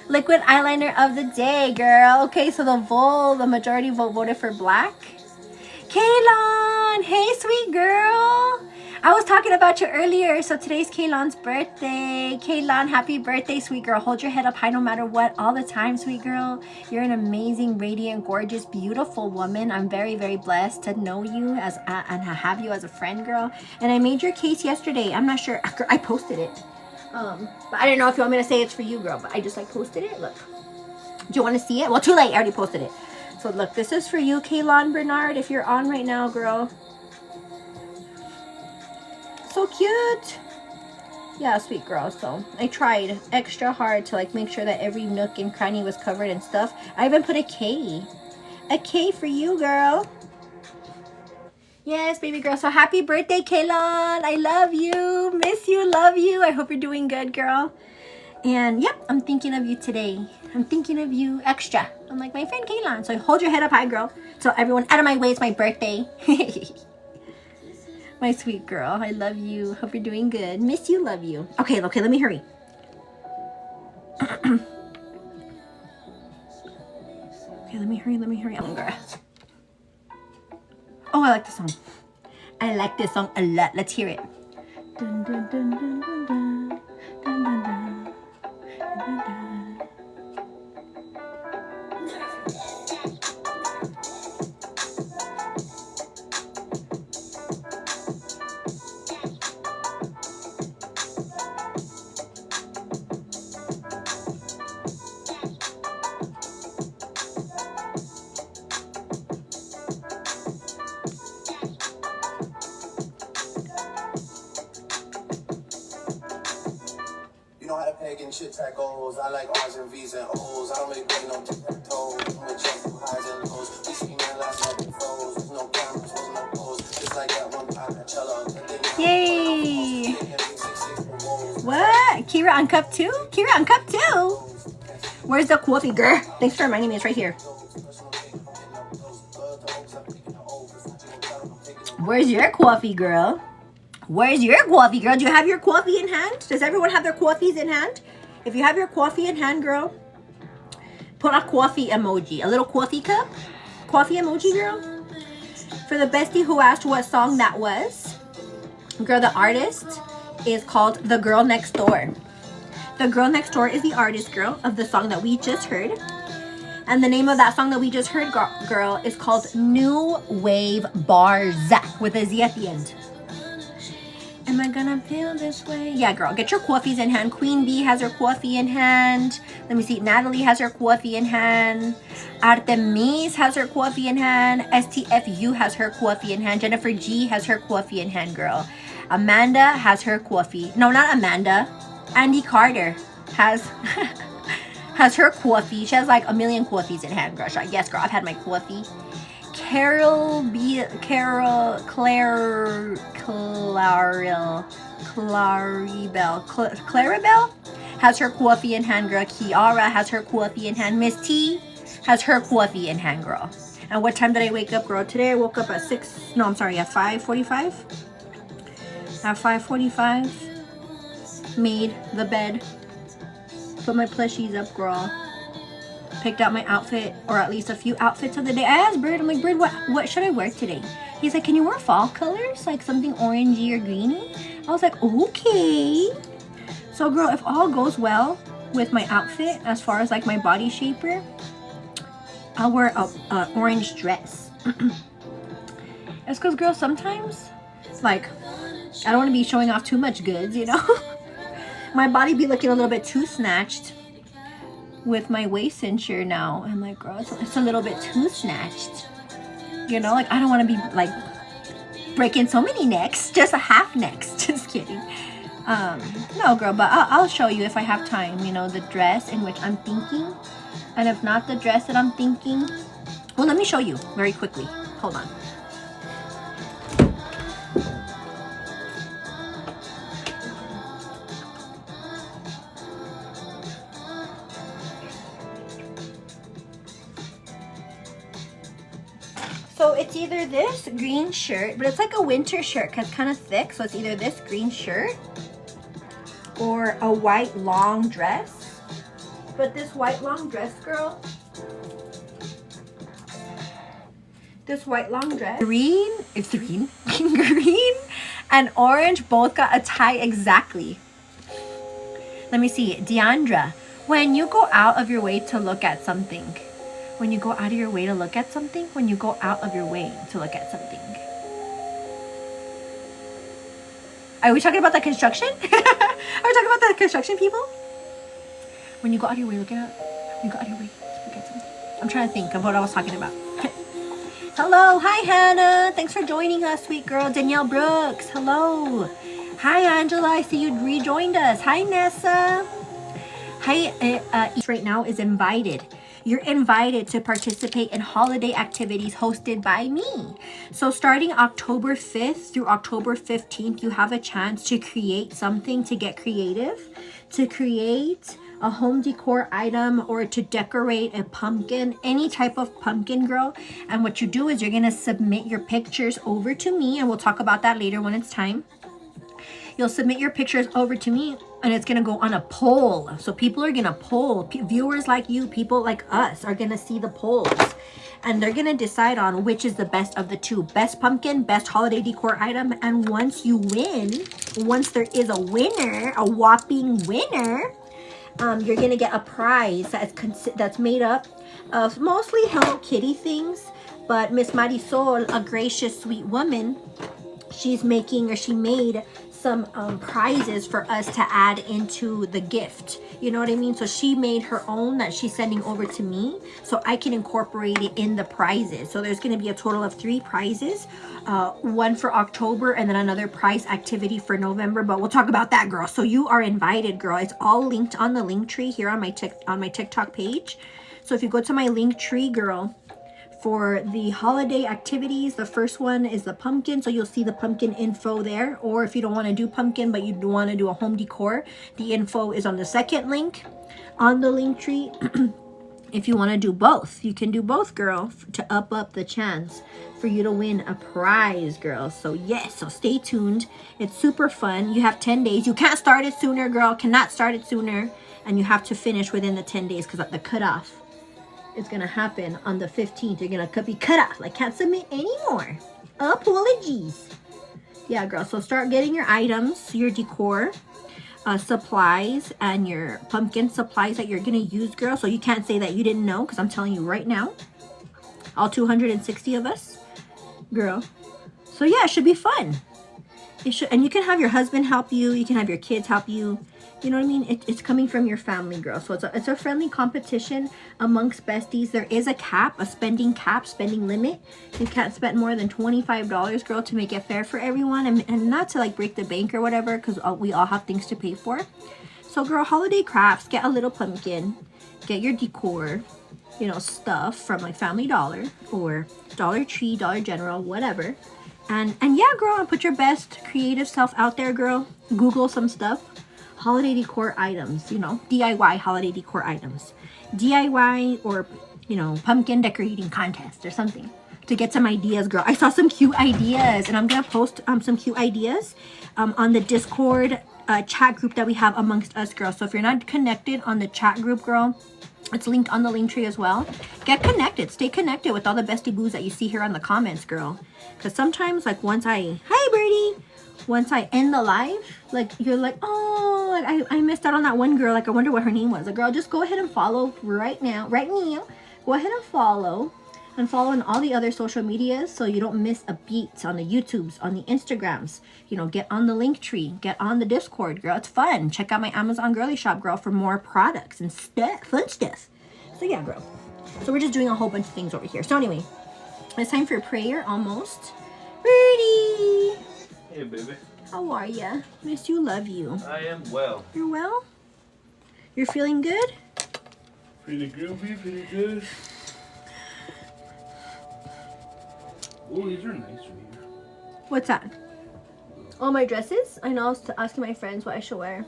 Liquid eyeliner of the day, girl. Okay, so the majority vote voted for black. Kaylon, hey, sweet girl. I was talking about you earlier. So today's Kaylon's birthday. Kaylon, happy birthday, sweet girl. Hold your head up high no matter what, all the time, sweet girl. You're an amazing, radiant, gorgeous, beautiful woman. I'm very, very blessed to know you and have you as a friend, girl. And I made your case yesterday. I'm not sure. I posted it. But I didn't know if you want me to say it's for you, girl. But I just posted it. Look. Do you want to see it? Well, too late. I already posted it. So look, this is for you, Kaylon Bernard. If you're on right now, girl. So cute. Yeah, sweet girl. So I tried extra hard to make sure that every nook and cranny was covered and stuff. I even put a K for you, girl. Yes, baby girl. So happy birthday, Kaylon. I love you, miss you, love you. I hope you're doing good, girl. And yep, I'm thinking of you today. I'm thinking of you extra. I'm like my friend Kaylon. So hold your head up high, girl. So everyone out of my way, it's my birthday. My sweet girl, I love you. Hope you're doing good. Miss you, love you. Okay, let me hurry. Okay, let me hurry. Oh, girl. Oh, I like this song. I like this song a lot. Let's hear it. Dun, dun, dun, dun, dun, dun. Dun, dun, dun. Dun, dun. Shit tacos. I like R's and V's and O's. I don't really play no tic-tac-toe. I'm with jump through highs and lows. We see man last night with froze. There's no cameras, there's no pose. Just like that one Paco. Yay! What? Kira on cup 2? Kira on cup 2? Where's the coffee, girl? Thanks for reminding me. It's right here. Where's your coffee, girl? Where's your coffee, girl? Do you have your coffee in hand? Does everyone have their coffees in hand? If you have your coffee in hand, girl, put a coffee emoji. A little coffee cup. Coffee emoji, girl. For the bestie who asked what song that was, girl, the artist is called The Girl Next Door. The Girl Next Door is the artist, girl, of the song that we just heard. And the name of that song that we just heard, girl, is called New Wave Bars with a Z at the end. Am I gonna feel this way? Yeah, girl, get your coffees in hand. Queen Bee has her coffee in hand. Let me see. Natalie has her coffee in hand. Artemis has her coffee in hand. STFU has her coffee in hand. Jennifer G has her coffee in hand, girl. Amanda has her coffee. No, not Amanda. Andy Carter has has her coffee. She has like a million coffees in hand, girl. Yes, girl, I've had my coffee. Claribel has her coffee in hand, girl. Kiara has her coffee in hand. Miss T has her coffee in hand, girl. And what time did I wake up, girl? Today I woke up at 5:45. At 5:45, made the bed, put my plushies up, girl. Picked out my outfit, or at least a few outfits of the day. I asked Bird, I'm like, Bird, what should I wear today? He's like, can you wear fall colors? Like something orangey or greeny? I was like, okay. So girl, if all goes well with my outfit, as far as like my body shaper, I'll wear a orange dress. It's because girl, sometimes, like, I don't want to be showing off too much goods, you know? My body be looking a little bit too snatched with my waist cincher now. I'm like, girl, it's a little bit too snatched. You know, like I don't want to be like breaking so many necks, just a half necks. Just kidding. No, girl, but I'll show you if I have time, you know, the dress in which I'm thinking. And if not the dress that I'm thinking, well, let me show you very quickly. Hold on. So it's either this green shirt, but it's like a winter shirt because it's kind of thick. So it's either this green shirt or a white long dress. But this white long dress, girl, this white long dress, green and orange both got a tie exactly. Let me see. Deandra, when you go out of your way to look at something, when you go out of your way to look at something, when you go out of your way to look at something. Are we talking about the construction? Are we talking about the construction people? When you go out of your way, when you go out of your way to look at something. I'm trying to think of what I was talking about. Hello, hi Hannah. Thanks for joining us, sweet girl. Danielle Brooks, hello. Hi Angela, I see you rejoined us. Hi Nessa. Hi, right now is invited. You're invited to participate in holiday activities hosted by me. So starting October 5th through October 15th, you have a chance to create something, to get creative, to create a home decor item or to decorate a pumpkin, any type of pumpkin, girl. And what you do is you're gonna submit your pictures over to me, and we'll talk about that later when it's time. You'll submit your pictures over to me, and it's gonna go on a poll. So people are gonna poll. Viewers like you, people like us, are gonna see the polls, and they're gonna decide on which is the best of the two. Best pumpkin, best holiday decor item. And once you win, once there is a winner, a whopping winner, you're gonna get a prize that's made up of mostly Hello Kitty things. But Miss Marisol, a gracious, sweet woman, she made some prizes for us to add into the gift. You know what I mean? So she made her own that she's sending over to me so I can incorporate it in the prizes. So there's going to be a total of 3 prizes, one for October and then another prize activity for November, but we'll talk about that, girl. So you are invited, girl. It's all linked on the link tree here on my TikTok page. So if you go to my link tree, girl, for the holiday activities, the first one is the pumpkin, so you'll see the pumpkin info there. Or if you don't want to do pumpkin but you want to do a home decor, the info is on the second link on the link tree. If you want to do both, you can do both, girl, to up the chance for you to win a prize, girl. So yes, so stay tuned. It's super fun. You have 10 days. You can't start it sooner, girl. Cannot start it sooner, and you have to finish within the 10 days because the cutoff is gonna happen on the 15th. You're gonna be cut off. Like, can't submit anymore. Apologies. Yeah, girl. So start getting your items, your decor supplies, and your pumpkin supplies that you're gonna use, girl. So you can't say that you didn't know, because I'm telling you right now, all 260 of us, girl. So yeah, it should be fun. It should, and you can have your husband help you. You can have your kids help you. You know what I mean? It's coming from your family, girl. So it's a friendly competition amongst besties. There is a cap, a spending limit. You can't spend more than $25, girl, to make it fair for everyone. And not to like break the bank or whatever, because we all have things to pay for. So, girl, holiday crafts. Get a little pumpkin. Get your decor, you know, stuff from like Family Dollar or Dollar Tree, Dollar General, whatever. And yeah, girl, and put your best creative self out there, girl. Google some stuff. Holiday decor items, you know, DIY holiday decor items. DIY or, you know, pumpkin decorating contest or something to get some ideas, girl. I saw some cute ideas, and I'm going to post some cute ideas on the Discord chat group that we have amongst us, girl. So if you're not connected on the chat group, girl, it's linked on the link tree as well. Get connected. Stay connected with all the bestie boos that you see here on the comments, girl. Because sometimes, like, once I end the live, like, you're like, oh, like, I missed out on that one girl. Like, I wonder what her name was. Like, girl, just go ahead and follow right now. Go ahead and follow. And follow on all the other social medias so you don't miss a beat on the YouTubes, on the Instagrams. You know, get on the link tree. Get on the Discord, girl. It's fun. Check out my Amazon girly shop, girl, for more products and stuff. Fun stuff. So, yeah, girl. So, we're just doing a whole bunch of things over here. So, anyway, it's time for prayer almost. Birdie! Hey, baby. How are ya? Miss you, love you. I am well. You're well? You're feeling good? Pretty groovy, pretty good. Oh, these are nice right here. What's that? Oh, my dresses? I know I was asking my friends what I should wear.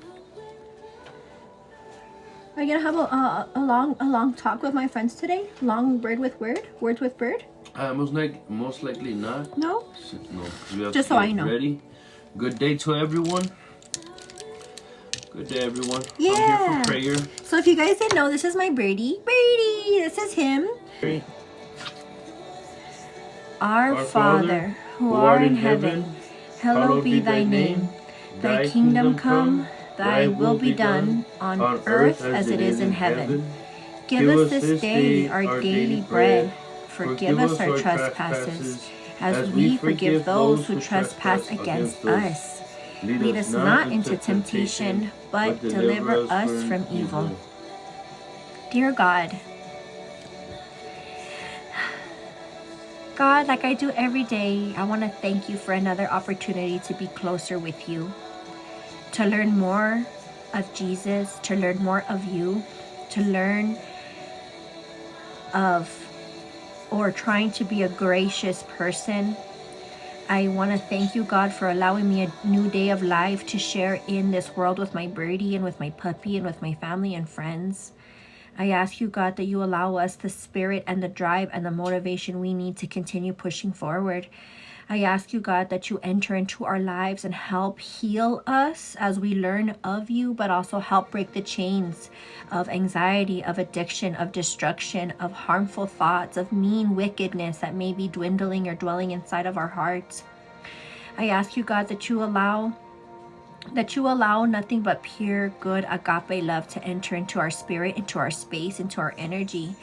Are you gonna have a long talk with my friends today? Long words with bird? Most likely not. No? No. We have Just to so I get know. Ready. Good day to everyone. Good day, everyone. Yeah. I'm here for prayer. So if you guys didn't know, this is my birdie. Birdie! This is him. Our Father, who art in heaven, hallowed be thy name. Thy kingdom come, thy will be done, on earth as it is in heaven. Give us this day our daily bread. Forgive us our trespasses, as we forgive those who trespass against us. Lead us not into temptation, but deliver us from evil. Dear God, God, like I do every day, I want to thank you for another opportunity to be closer with you, to learn more of Jesus, to learn more of you, to learn of or trying to be a gracious person. I want to thank you, God, for allowing me a new day of life to share in this world with my birdie and with my puppy and with my family and friends. I ask you, God, that you allow us the spirit and the drive and the motivation we need to continue pushing forward. I ask you, God, that you enter into our lives and help heal us as we learn of you, but also help break the chains of anxiety, of addiction, of destruction, of harmful thoughts, of mean wickedness that may be dwindling or dwelling inside of our hearts. I ask you, God, that you allow nothing but pure, good, agape love to enter into our spirit, into our space, into our energy.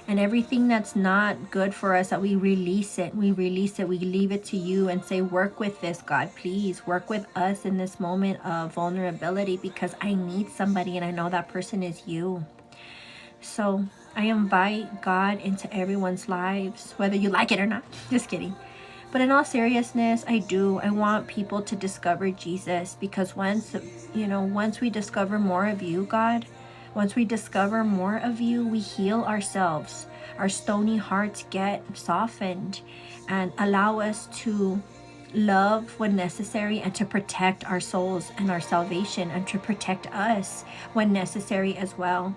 And everything that's not good for us, that we release it. We leave it to you and say, work with this, God, please. Work with us in this moment of vulnerability, because I need somebody and I know that person is you. So I invite God into everyone's lives, whether you like it or not. Just kidding. But in all seriousness, I want people to discover Jesus, because once we discover more of you, God, once we discover more of you, we heal ourselves. Our stony hearts get softened and allow us to love when necessary and to protect our souls and our salvation and to protect us when necessary as well.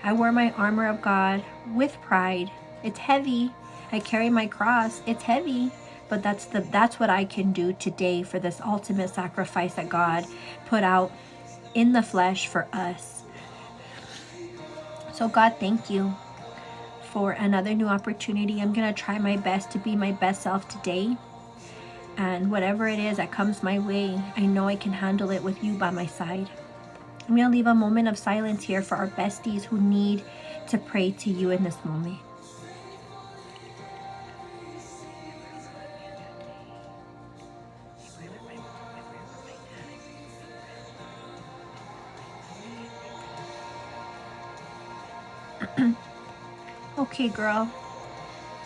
I wear my armor of God with pride. It's heavy. I carry my cross. It's heavy. But that's what I can do today for this ultimate sacrifice that God put out in the flesh for us. So God, thank you for another new opportunity. I'm going to try my best to be my best self today. And whatever it is that comes my way, I know I can handle it with you by my side. I'm going to leave a moment of silence here for our besties who need to pray to you in this moment. Okay, girl.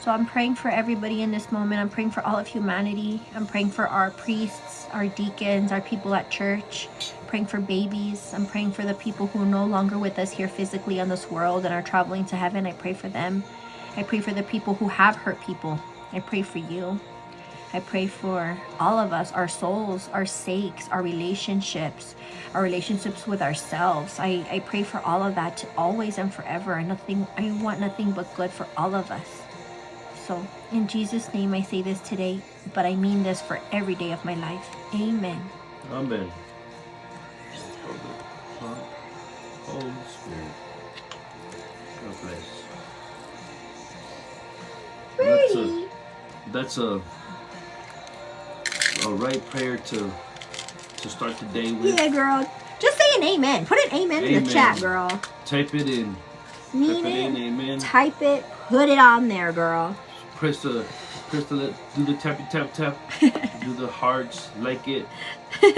So I'm praying for everybody in this moment. I'm praying for all of humanity. I'm praying for our priests, our deacons, our people at church. Praying for babies. I'm praying for the people who are no longer with us here physically on this world and are traveling to heaven. I pray for them. I pray for the people who have hurt people. I pray for you. I pray for all of us, our souls, our sakes, our relationships with ourselves. I pray for all of that to always and forever. I want nothing but good for all of us. So in Jesus' name I say this today, but I mean this for every day of my life. Amen. Amen. Holy Spirit. God bless. Pretty. That's a right prayer to start the day with. Yeah, girl. Just say an amen. Put an amen in the chat, girl. Type it in. Mean Type it it. in, amen. Type it. Put it on there, girl. Press the do the tappy tap tap. Do the hearts, like it.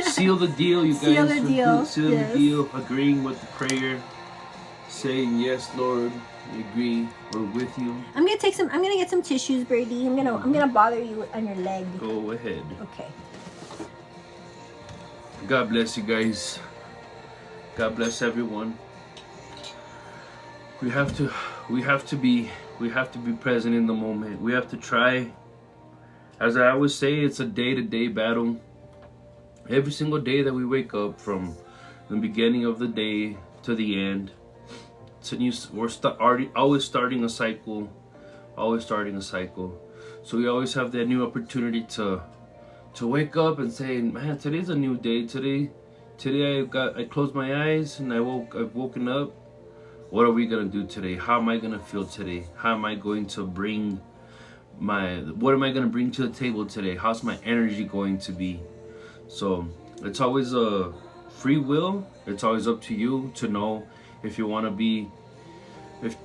Seal the deal, you guys. Seal the deal. Seal the deal. Agreeing with the prayer. Saying yes, Lord. We agree. We're with you. I'm gonna get some tissues, Brady. I'm gonna bother you on your leg. Go ahead. Okay. God bless you guys. God bless everyone. We have to be present in the moment. We have to try. As I always say, it's a day-to-day battle. Every single day that we wake up, from the beginning of the day to the end, we're always starting a cycle. So we always have that new opportunity to wake up and say, man, today's a new day. Today I closed my eyes and I've woken up. What are we gonna do today? How am I gonna feel today? How am I going to bring what am I gonna bring to the table today? How's my energy going to be? So it's always a free will. It's always up to you to know if you want to be,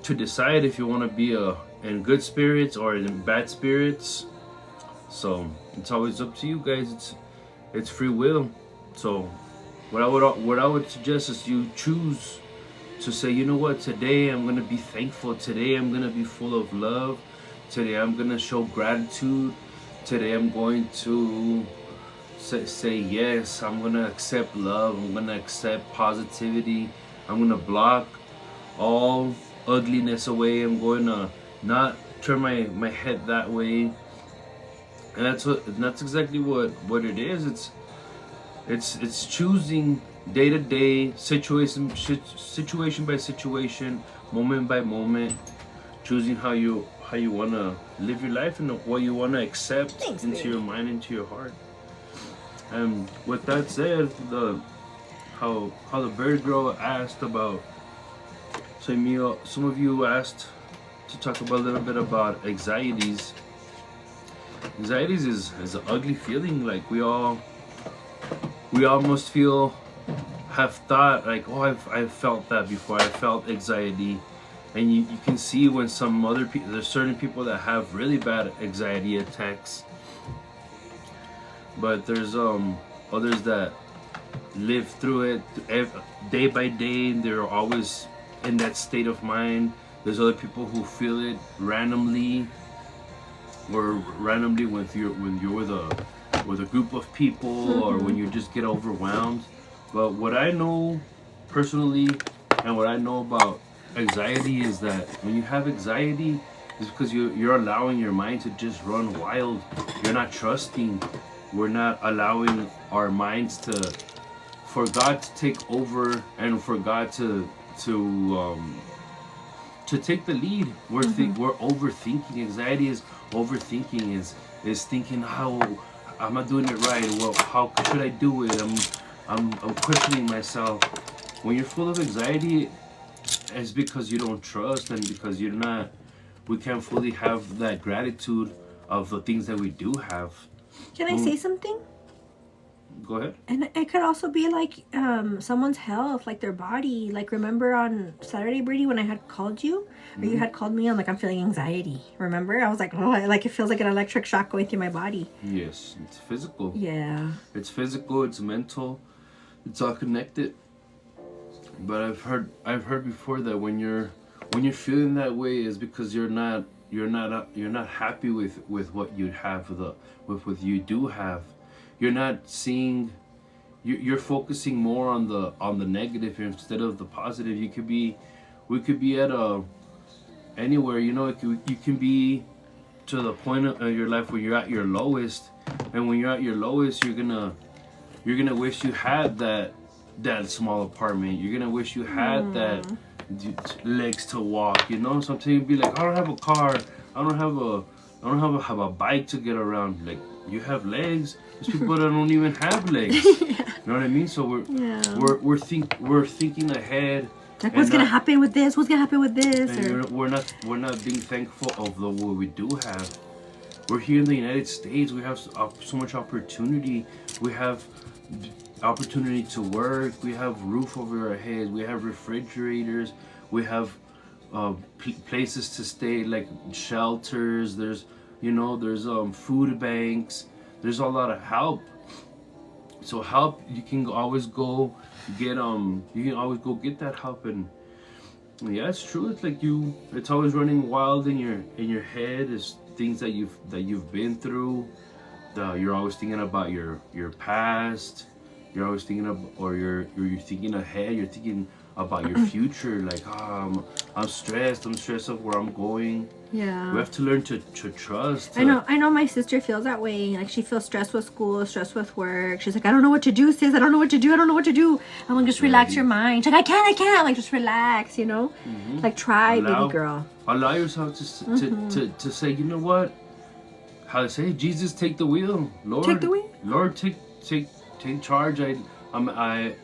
to decide if you want to be in good spirits or in bad spirits. So it's always up to you guys. It's free will. So what I would suggest is you choose to say, you know what, today I'm gonna be thankful. Today I'm gonna be full of love. Today I'm gonna show gratitude. Today I'm going to say yes. I'm gonna accept love. I'm gonna accept positivity. I'm gonna block all ugliness away. I'm going to not turn my head that way. And that's exactly what it is. It's choosing day to day, situation by situation, moment by moment, choosing how you want to live your life and what you want to accept into your mind, into your heart. And with that said, how the bird girl asked about, some of you asked to talk about a little bit about anxieties. Anxieties is an ugly feeling. Like we all must have thought like, oh, I've felt that before. I felt anxiety. And you can see when some other people, there's certain people that have really bad anxiety attacks, but there's others that live through it day by day. They're always in that state of mind. There's other people who feel it randomly, or randomly when you're with a group of people, or when you just get overwhelmed. But what I know personally, and what I know about anxiety, is that when you have anxiety, it's because you're allowing your mind to just run wild. You're not trusting. We're not allowing our minds for God to take over, and for God to take the lead. We're overthinking. Anxiety is overthinking. Is thinking, how am I doing it right? Well, how should I do it? I'm questioning myself. When you're full of anxiety, it's because you don't trust, and because we can't fully have that gratitude of the things that we do have. Can I say something? Go ahead. And it could also be like someone's health, like their body. Like, remember on Saturday, Brady, when I had called you, or you had called me, I'm like, I'm feeling anxiety. Remember? I was like, oh, like it feels like an electric shock going through my body. Yes, it's physical. Yeah. It's physical, it's mental, it's all connected. But I've heard before that when when you're feeling that way is because you're not happy with what you have, with what you do have. You're not seeing, you're focusing more on the negative instead of the positive. We could be at anywhere, you know. You can be to the point of your life where you're at your lowest, and when you're at your lowest, you're gonna wish you had that small apartment. You're gonna wish you had that legs to walk, you know. Sometimes you'd be like, I don't have a car, I don't have a bike to get around. Like, you have legs. There's people that don't even have legs. You know what I mean? So we're thinking ahead. Like, what's gonna happen with this? What's gonna happen with this? And we're not being thankful of what we do have. We're here in the United States. We have so much opportunity. We have opportunity to work. We have roof over our heads. We have refrigerators. We have places to stay, like shelters. There's food banks. There's a lot of help. So help, you can always go get that help. And yeah, it's true. It's like it's always running wild in your head. Is things that you've been through. You're always thinking about your past. You're always thinking of, or you're thinking ahead. You're thinking about your future. Like, I'm stressed of where I'm going. Yeah. We have to learn to trust. I know my sister feels that way. Like, she feels stressed with school, stressed with work. She's like, I don't know what to do, sis. I don't know what to do. I'm like, just relax your mind. She's like, I can't. Like, just relax, you know? Mm-hmm. Like, try, baby girl. Allow yourself to say, you know what? How to say, Jesus, take the wheel. Lord, take the wheel. Lord, take charge. I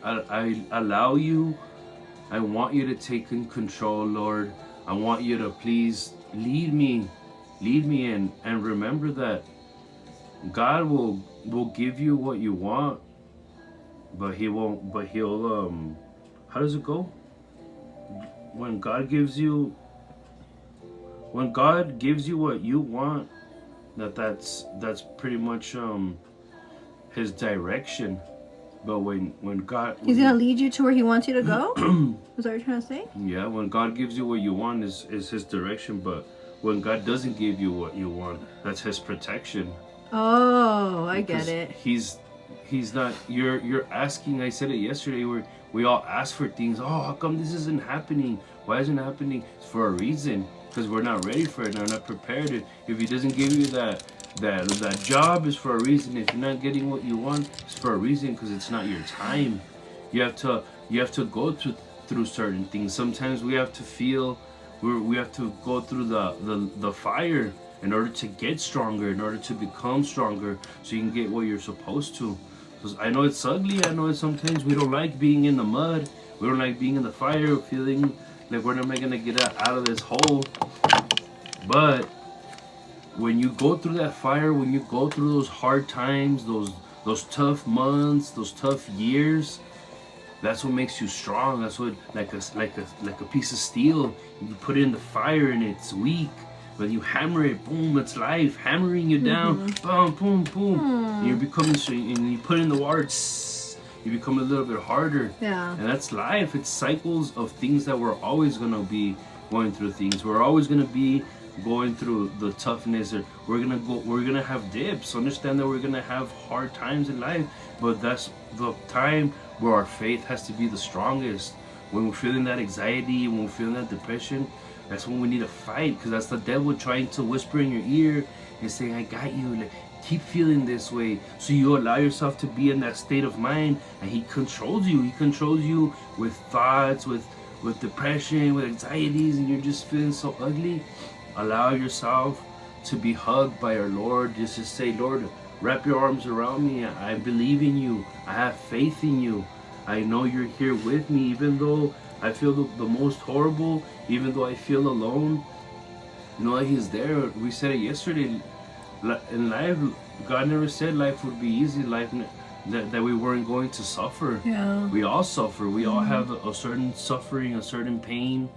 allow you. I want you to take in control, Lord. I want you to please lead me and remember that God will give you what you want, but he'll how does it go? When God gives you what you want, that's pretty much his direction. But when God, he's gonna lead you to where he wants you to go. Is that what you're trying to say? Yeah, when God gives you what you want is his direction. But when God doesn't give you what you want, that's his protection. Oh, I get it. He's not. You're asking. I said it yesterday. We all ask for things. Oh, how come this isn't happening? Why isn't it happening? It's for a reason. Because we're not ready for it. We're not prepared. If he doesn't give you that job, is for a reason. If you're not getting what you want, it's for a reason, because it's not your time. You have to go through certain things. Sometimes we have to feel, we have to go through the fire in order to get stronger, in order to become stronger, so you can get what you're supposed to. Because I know it's ugly. I know it's sometimes we don't like being in the mud. We don't like being in the fire, feeling like we're not gonna get out of this hole. But when you go through that fire, when you go through those hard times, those tough months, those tough years, that's what makes you strong. That's what, like a piece of steel, you put it in the fire and it's weak, but you hammer it, boom, it's life hammering you down, boom, boom, boom. And you're becoming, and you put it in the water, you become a little bit harder. Yeah. And that's life. It's cycles of things that we're always gonna be going through things. We're always gonna be going through the toughness. Or we're gonna have dips. Understand that we're gonna have hard times in life, but that's the time where our faith has to be the strongest. When we're feeling that anxiety, when we're feeling that depression, that's when we need to fight, because that's the devil trying to whisper in your ear and saying, I got you, like, keep feeling this way. So you allow yourself to be in that state of mind, and he controls you with thoughts, with depression, with anxieties, and you're just feeling so ugly. Allow yourself to be hugged by our Lord. Just to say, Lord, wrap your arms around me. I believe in you. I have faith in you. I know you're here with me, even though I feel the most horrible, even though I feel alone. Know that he's there. We said it yesterday. In life, God never said life would be easy. Life that we weren't going to suffer. Yeah. We all suffer. We all have a certain suffering, a certain pain.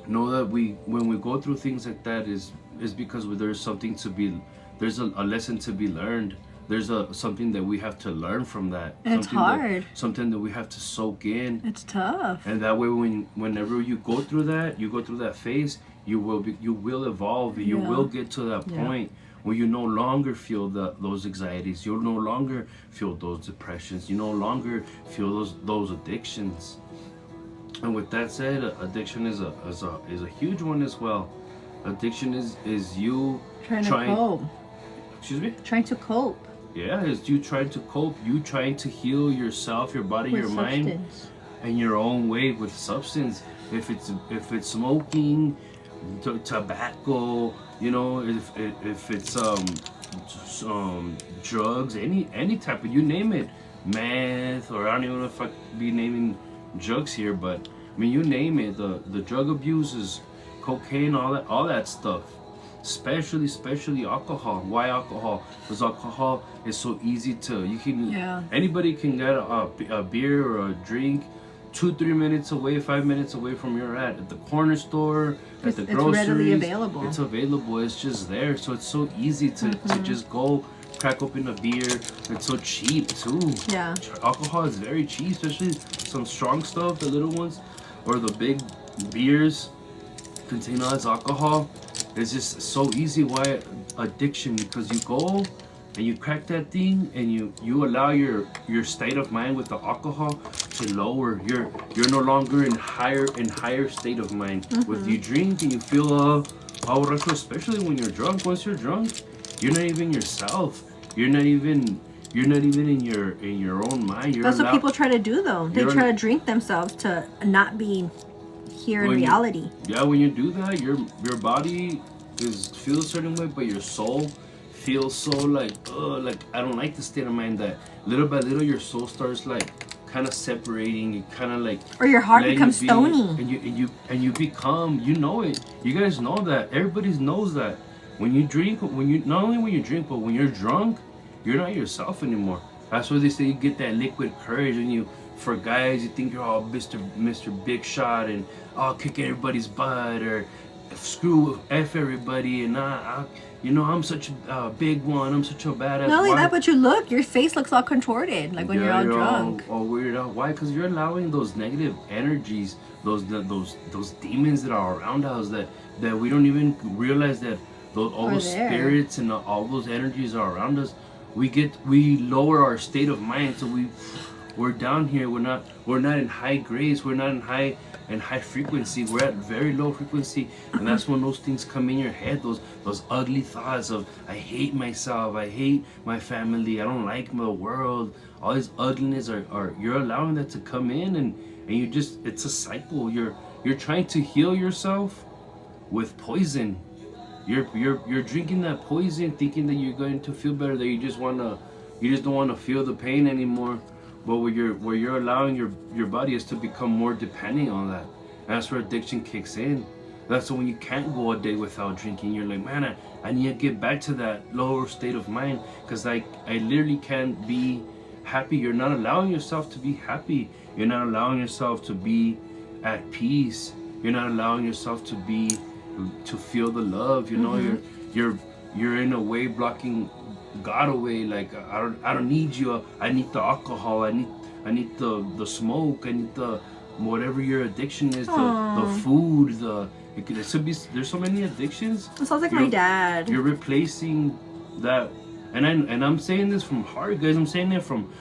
Know that when we go through things like that is because there's something to be, there's a lesson to be learned. there's something that we have to learn from that. And it's hard. Something that we have to soak in. It's tough. And that way, whenever you go through that phase, you will evolve. You will get to that point where you no longer feel those anxieties. You'll no longer feel those depressions. You no longer feel those addictions. And with that said, addiction is a huge one as well. Addiction is you trying to cope. Excuse me? Trying to cope. Yeah, it's you trying to cope. You trying to heal yourself, your body, With your substance. mind, in your own way with substance. If it's smoking, tobacco, you know, if it's drugs, any type of, you name it, meth, or I don't even know if I be naming drugs here, but I mean, you name it, the drug abuses, cocaine, all that stuff. Especially alcohol. Why alcohol? Because alcohol is so easy to, anybody can get a beer or a drink 2-3 minutes away, 5 minutes away from where you're at the corner store, at the groceries. It's readily available. It's available. It's just there. So it's so easy to just go crack open a beer. It's so cheap too. Yeah. Alcohol is very cheap, especially some strong stuff, the little ones, or the big beers contain all this alcohol. It's just so easy. Why addiction? Because you go and you crack that thing, and you allow your state of mind with the alcohol to lower. You're no longer in higher state of mind. With you drink and you feel all retro, especially when you're drunk. Once you're drunk, you're not even yourself. You're not even in your own mind. That's what people try to do, though. They try to drink themselves to not be here in reality. When you do that, your body feels a certain way, but your soul feels so like I don't like the state of mind. That little by little your soul starts like kind of separating. You kind of like, or your heart becomes stony, and you become, you know it. You guys know that. Everybody knows that. When you drink, not only when you drink, but when you're drunk, you're not yourself anymore. That's why they say you get that liquid courage. And for guys, you think you're all Mr. Big Shot, and I'll kick everybody's butt, or screw F everybody, and I'm such a big one. I'm such a badass. Not only that, but your face looks all contorted, like when you're all drunk. All weirded out. Why? Because you're allowing those negative energies, those demons that are around us that we don't even realize that all those spirits and all those energies are around us. We lower our state of mind, so we're down here. We're not in high grades. We're not in high frequency. We're at very low frequency, and that's when those things come in your head. Those ugly thoughts of, I hate myself. I hate my family. I don't like my world. All this ugliness are you're allowing that to come in, and you just, it's a cycle. You're trying to heal yourself with poison. You're drinking that poison, thinking that you're going to feel better. That you just don't want to feel the pain anymore. But where you're allowing your body is to become more dependent on that. And that's where addiction kicks in. That's when you can't go a day without drinking. You're like, man, I need to get back to that lower state of mind, because I literally can't be happy. You're not allowing yourself to be happy. You're not allowing yourself to be at peace. You're not allowing yourself to feel the love. You know, you're in a way blocking God away. Like, I don't need you. I need the alcohol. I need the smoke. I need the whatever your addiction is. The food. There's so many addictions. It sounds like my dad. You're replacing that, and I'm saying this from heart, guys. I'm saying it from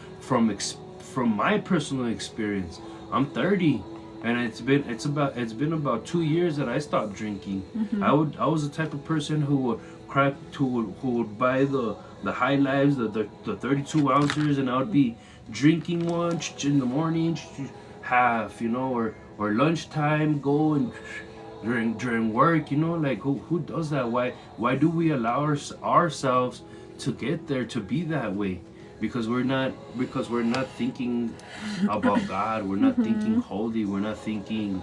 my personal experience. I'm 30. And it's been about 2 years that I stopped drinking. I was the type of person who would buy the High Lives, the 32 ounces, and I would be drinking one in the morning, half, or lunchtime, go and during work, like who does that? Why do we allow ourselves to get there, to be that way? Because we're not thinking about God. We're not thinking holy. We're not thinking,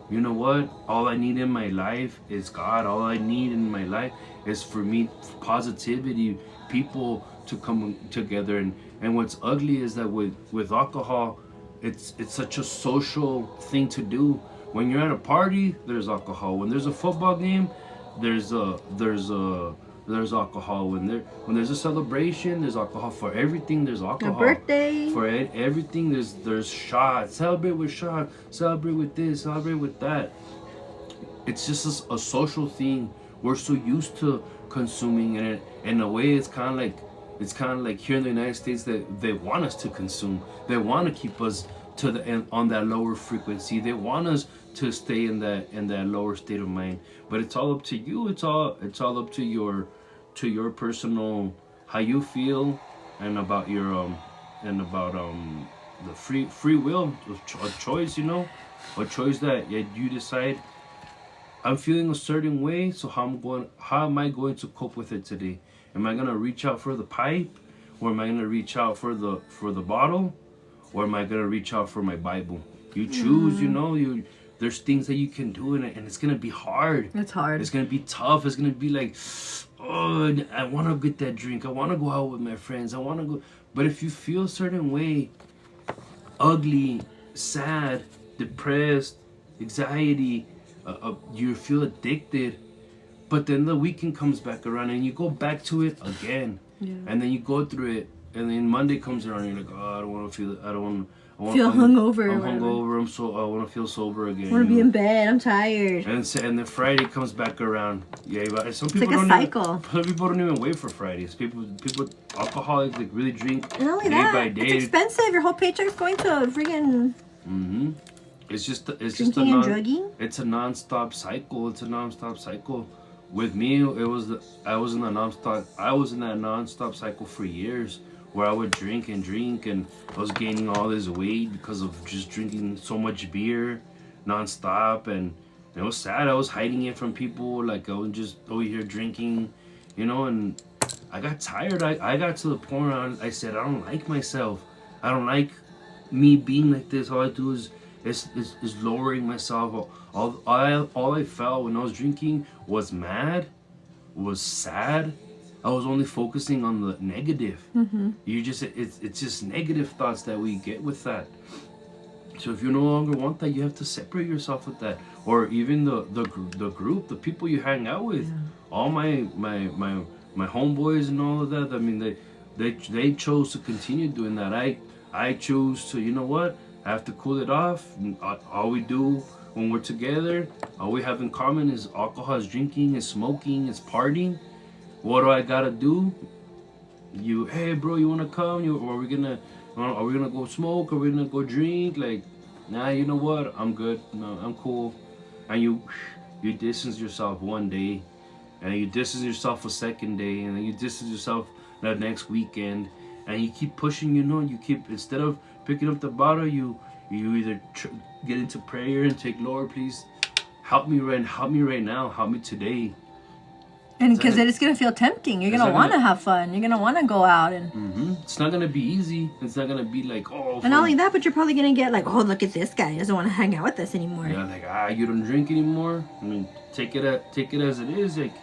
you know what? All I need in my life is God. All I need in my life is for me positivity, people to come together. And what's ugly is that with alcohol, it's such a social thing to do. When you're at a party, there's alcohol. When there's a football game, there's there's alcohol. When there's a celebration, there's alcohol. For everything, there's alcohol. A birthday. For everything, there's shots. Celebrate with shots. Celebrate with this. Celebrate with that. It's just a social thing. We're so used to consuming it. In a way, it's kind of like here in the United States that they want us to consume. They want to keep us to the end on that lower frequency. They want us to stay in that lower state of mind. But it's all up to you. It's all up to your personal how you feel and about your the free will, a choice, you know, a choice that you decide. I'm feeling a certain way, so how am I going to cope with it today? Am I gonna reach out for the pipe, or am I gonna reach out for the bottle, or am I gonna reach out for my Bible? You choose, you know. There's things that you can do in it, and it's gonna be hard. It's hard. It's gonna be tough. It's gonna be like, oh, I want to get that drink. I want to go out with my friends. I want to go. But if you feel a certain way, ugly, sad, depressed, anxiety, you feel addicted, but then the weekend comes back around and you go back to it again, and then you go through it, and then Monday comes around and you're like, oh, I don't want to feel it. I feel hungover. I'm hungover. I want to feel sober again. I want to be in bed. I'm tired. And then Friday comes back around. Yeah, but some It's people like a don't cycle. Some people don't even wait for Fridays. People alcoholics like really drink And not only day that, by day. it's expensive. Your whole paycheck's going to friggin' It's just a drinking and drugging. It's a non-stop cycle. With me, I was in that non-stop cycle for years, where I would drink, and I was gaining all this weight because of just drinking so much beer non-stop, and it was sad. I was hiding it from people, like I was just over here drinking, you know, and I got tired. I got to the point where I said, I don't like myself. I don't like me being like this. All I do is lowering myself. All I felt when I was drinking was mad, was sad. I was only focusing on the negative. It's just negative thoughts that we get with that. So if you no longer want that, you have to separate yourself with that, or even the group, the people you hang out with. All my homeboys and all of that. I mean, they chose to continue doing that. I chose to, you know what? I have to cool it off. All we do when we're together, all we have in common is alcohol, is drinking, is smoking, is partying. What do I gotta do? Hey bro, you wanna come? Are we gonna go smoke? Are we gonna go drink? Like, nah, you know what? I'm good. No, I'm cool. And you distance yourself one day, and you distance yourself a second day, and then you distance yourself the next weekend, and you keep pushing. You know, you keep, instead of picking up the bottle, you either get into prayer and take, Lord, please help me right now, help me today. And because it's going to feel tempting. You're going to want to have fun. You're going to want to go out. And It's not going to be easy. It's not going to be like, oh. And not only that, but you're probably going to get like, oh, look at this guy. He doesn't want to hang out with us anymore. Yeah, like, you don't drink anymore. I mean, take it as it is. Like,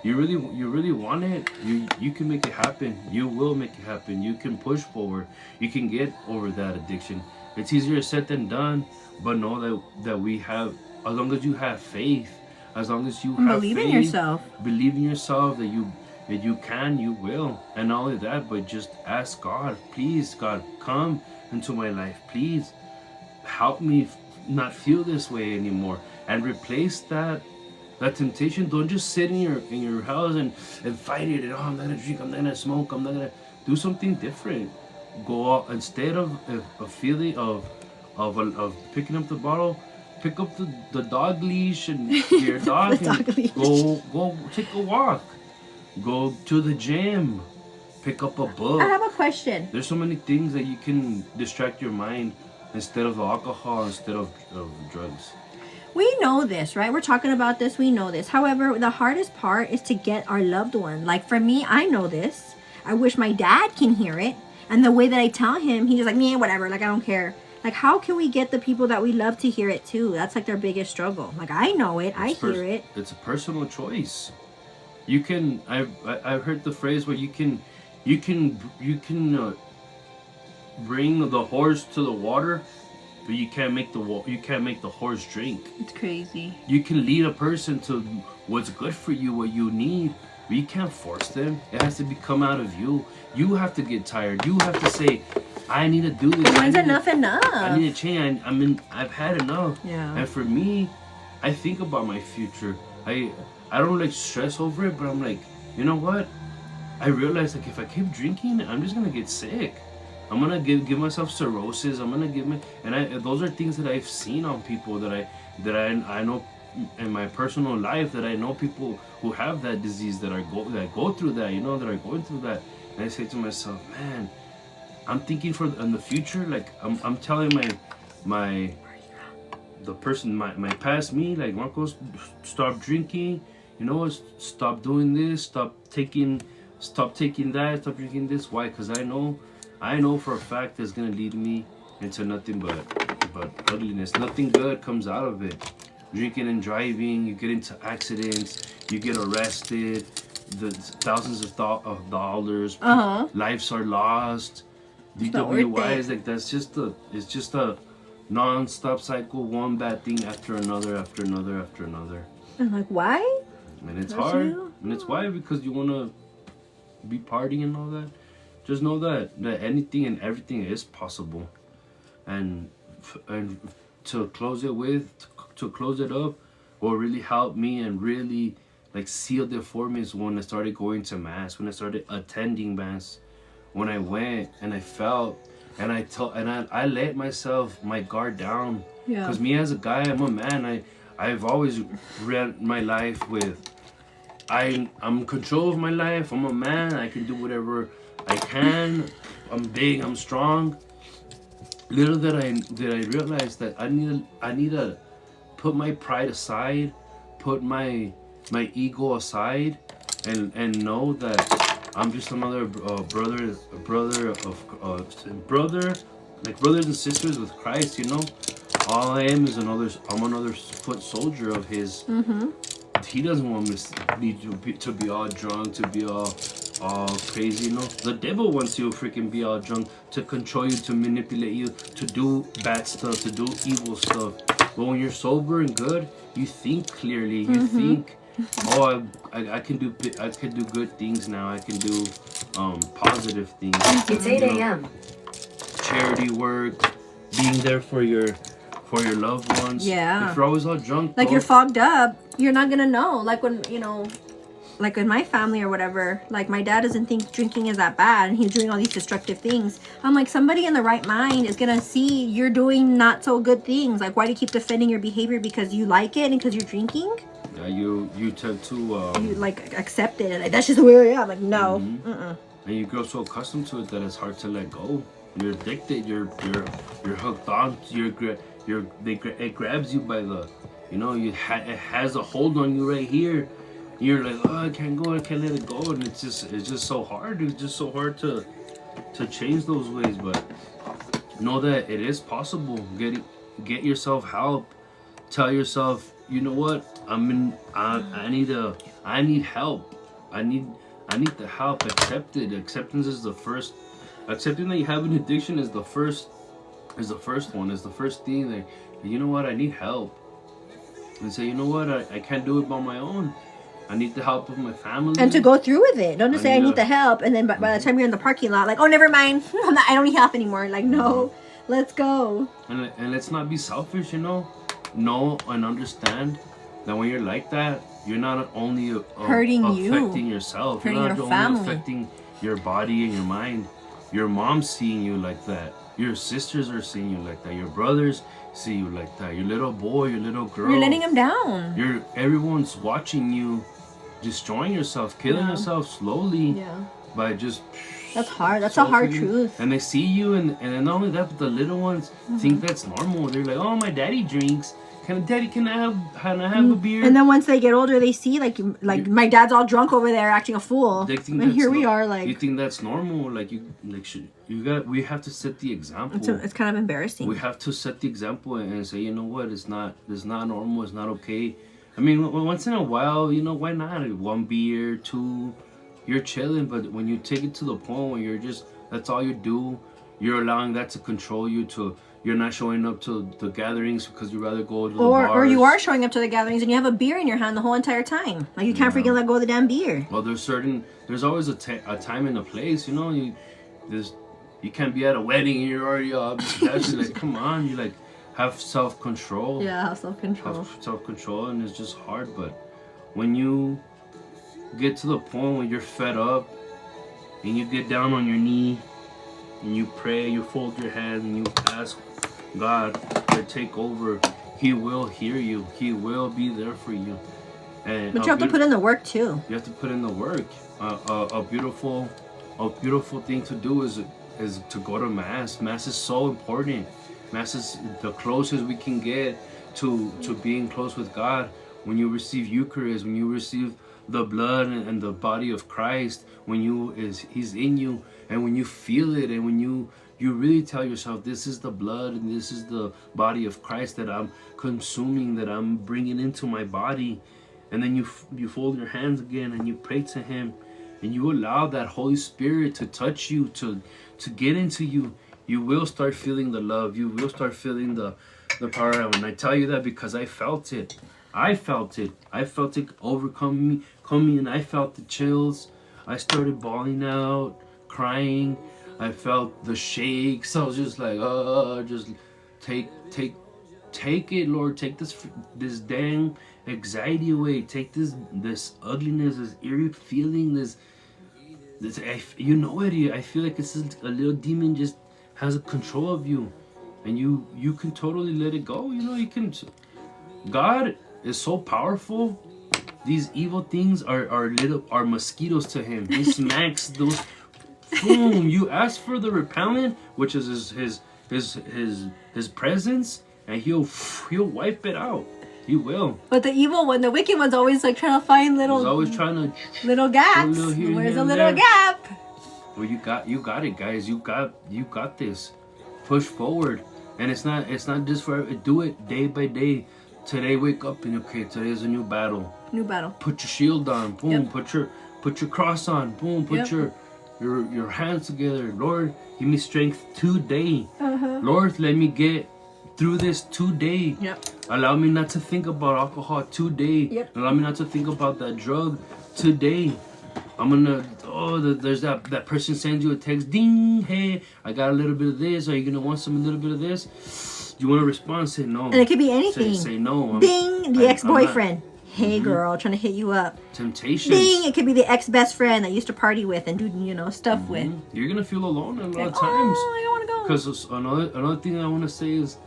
you really want it. You can make it happen. You will make it happen. You can push forward. You can get over that addiction. It's easier said than done. But know that we have, as long as you have faith, as long as you have believe faith, in yourself, believe in yourself that you can, you will. And not only that, but just ask God, please, God, come into my life. Please help me not feel this way anymore, and replace that temptation. Don't just sit in your house and fight it. And, oh, I'm not gonna drink, I'm not gonna smoke, I'm not gonna do something different. Go out, instead of a feeling of picking up the bottle. Pick up the dog leash and your dog, and go take a walk. Go to the gym. Pick up a book. I have a question. There's so many things that you can distract your mind instead of alcohol, instead of drugs. We know this, right? We're talking about this. We know this. However, the hardest part is to get our loved one. Like for me, I know this. I wish my dad can hear it. And the way that I tell him, he's just like, yeah, whatever. Like, I don't care. Like, how can we get the people that we love to hear it too? That's like their biggest struggle. Like, I know it. I hear it. It's a personal choice. You can. I've heard the phrase where you can bring the horse to the water, but you can't make the horse drink. It's crazy. You can lead a person to what's good for you, what you need, But you can't force them. It has to come out of you. You have to get tired. You have to say, I need to do this. When's enough enough? I need to change. I've had enough. Yeah. And for me, I think about my future. I don't like stress over it, but I'm like, you know what? I realize like if I keep drinking, I'm just gonna get sick. I'm gonna give myself cirrhosis. I'm gonna those are things that I've seen on people that I know in my personal life, that I know people who have that disease that go through that, you know, that are going through that. And I say to myself, man, I'm thinking in the future, like I'm telling my past me, like, Marcos, stop drinking, you know, stop doing this, stop taking that, stop drinking this. Why? Because I know for a fact it's gonna lead me into nothing but ugliness. Nothing good comes out of it. Drinking and driving, you get into accidents, you get arrested, the thousands of dollars, lives are lost. DWIs, like it's just a non-stop cycle, one bad thing after another, after another, after another. I'm like, why? And it's hard. And it's why? Because you want to be partying and all that. Just know that anything and everything is possible. And to close it up, what really helped me and really like sealed it for me is when I started going to mass, when I started attending mass, when I went and I felt and I let my guard down. Yeah. Because me as a guy, I'm a man. I've always read my life with I'm in control of my life. I'm a man. I can do whatever I can. I'm big. I'm strong. Little did I realize that I need to put my pride aside, put my ego aside, and know that I'm just another brother, like brothers and sisters with Christ. You know, all I am is I'm another foot soldier of His. Mm-hmm. He doesn't want me to be all drunk, to be all crazy, you know. The devil wants you to freaking be all drunk, to control you, to manipulate you, to do bad stuff, to do evil stuff. But when you're sober and good, you think clearly. You think, oh, I can do good things now. I can do positive things. It's 8 a.m. Charity work, being there for your loved ones. Yeah. If you're always all drunk, like you're fogged up, you're not gonna know. Like when, you know, like in my family or whatever, like my dad doesn't think drinking is that bad and he's doing all these destructive things. I'm like, somebody in the right mind is gonna see you're doing not so good things. Like, why do you keep defending your behavior because you like it and because you're drinking? Yeah, you tend to you like accept it and like, that's just the way I am. Like, no. And you grow so accustomed to it that it's hard to let go. You're addicted. You're hooked on. It grabs you by the, you know, it has a hold on you right here. You're like, oh, I can't let it go, and it's just so hard. It's just so hard to change those ways. But know that it is possible. Get yourself help. Tell yourself, you know what? I need help. I need the help. Accept it. Acceptance is the first. Accepting that you have an addiction is the first one. Is the first thing that, you know what? I need help. And say, you know what? I can't do it by my own. I need the help of my family. And to go through with it. Don't just say I need the help, and then by the time you're in the parking lot, like, oh, never mind. I don't need help anymore. Like, no, let's go. And let's not be selfish, you know. Know and understand that when you're like that, you're not only affecting yourself. Hurting you're not your only family. affecting your body and your mind. Your mom's seeing you like that. Your sisters are seeing you like that. Your brothers see you like that. Your little boy, your little girl. You're letting them down. Everyone's watching you destroying yourself, killing yourself slowly by just. That's hard. That's a hard truth. And they see you, and not only that, but the little ones think that's normal. They're like, oh, my daddy drinks. Can I have a beer? And then once they get older, they see like my dad's all drunk over there acting a fool. They think and here we are, like, you think that's normal. Like we have to set the example. It's kind of embarrassing. We have to set the example and say, you know what, it's not normal. It's not okay. I mean, once in a while, you know, why not? 1 beer, 2, you're chilling. But when you take it to the point where that's all you do, you're allowing that to control you. you're not showing up to the gatherings because you'd rather go to the bars. Or you are showing up to the gatherings and you have a beer in your hand the whole entire time. Like you can't freaking let go of the damn beer. Well, there's always a time and a place, you know. You can't be at a wedding and you're already that's like, come on, you like have self-control. Yeah, have self-control. Have self-control, and it's just hard. But when you get to the point where you're fed up and you get down on your knee and you pray, you fold your hands and you ask God to take over, He will hear you. He will be there for you. And but you have to put in the work too. You have to put in the work. A beautiful thing to do is to go to Mass. Mass is so important. Mass is the closest we can get to being close with God. When you receive Eucharist, when you receive the blood and the body of Christ, He's in you, and when you feel it, and when you really tell yourself, this is the blood and this is the body of Christ that I'm consuming, that I'm bringing into my body, and then you fold your hands again and you pray to Him, and you allow that Holy Spirit to touch you, to get into you. You will start feeling the love. You will start feeling the power. And I tell you that because I felt it. I felt it overcome me, and I felt the chills. I started bawling out, crying. I felt the shakes. I was just like, just take it, Lord. Take this dang anxiety away. Take this ugliness, this eerie feeling, this you know it. I feel like it's a little demon just has a control of you, and you can totally let it go. You know, you can. God is so powerful. These evil things are mosquitoes to Him. He smacks those. Boom! You ask for the repellent, which is his presence, and he'll wipe it out. He will. But the evil one, the wicked one's always like trying to find little. He's always trying to little gaps. Where's a little gap? Well, you got it, guys. You got this. Push forward, and it's not just for do it day by day. Today, wake up and okay, today is a new battle. New battle. Put your shield on, boom. Yep. Put your cross on, boom. Put your hands together. Lord, give me strength today. Lord, let me get through this today. Yep. Allow me not to think about alcohol today. Yep. Allow me not to think about that drug today. I'm gonna. There's that person sends you a text. Ding. Hey, I got a little bit of this. Are you gonna want a little bit of this? You want to respond? Say no. And it could be anything. Say no. Ding. The ex-boyfriend. Hey girl, trying to hit you up. Temptations. Ding. It could be the ex-best friend that used to party with and do stuff with. You're gonna feel alone a lot of times. Oh, I don't want to go. Because another thing I want to say is,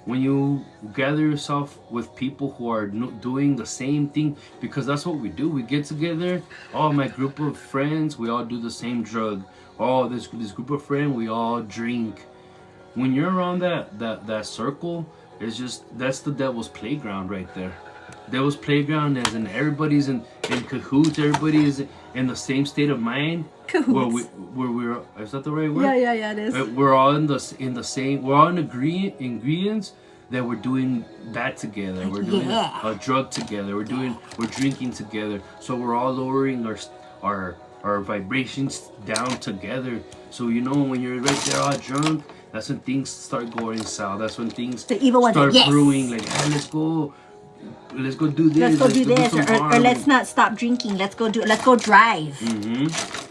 when you gather yourself with people who are doing the same thing, because that's what we do. We get together. Oh, my group of friends, we all do the same drug. Oh, this group of friends, we all drink. When you're around that circle, it's just, that's the devil's playground right there. Devil's playground, as in everybody's in cahoots. Everybody is in the same state of mind. Cahoots. Where we're, is that the right word? Yeah, it is. We're all in the same. We're all in ingredients that we're doing that together. We're doing a drug together. We're drinking together. So we're all lowering our vibrations down together. So you know, when you're right there all drunk, that's when things start going south. That's when things the evil start brewing. Like, hey, let's go do this. Let's do this, or let's not stop drinking. Let's go drive.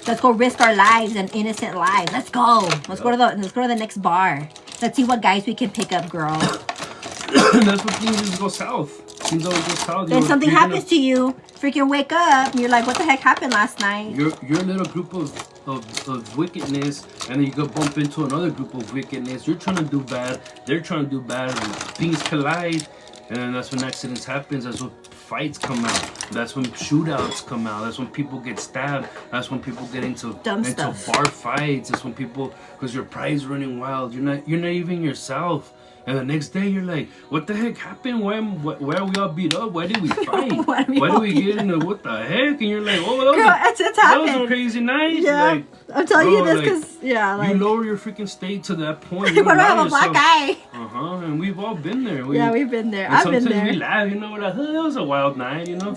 Let's go risk our lives and innocent lives. Let's go. Let's go to the next bar. Let's see what guys we can pick up, girl. That's when things just go south. Things always go south. Then something happens to you. Freaking wake up and you're like, what the heck happened last night? You're a little group of wickedness, and then you go bump into another group of wickedness. You're trying to do bad. They're trying to do bad. And things collide. And then that's when accidents happen. That's when fights come out. That's when shootouts come out. That's when people get stabbed. That's when people get into bar fights. That's when people, because your pride's running wild. You're not even yourself. And the next day you're like, what the heck happened? Why are we all beat up? Why did we fight? Why did we get into what the heck? And you're like, oh, that was a crazy night. Yeah, like, I'm telling you this because, you lower your freaking state to that point. When I have a black eye. And we've all been there. We've been there. I've been there. Sometimes we laugh, you know, we're like, oh, that was a wild night, you know.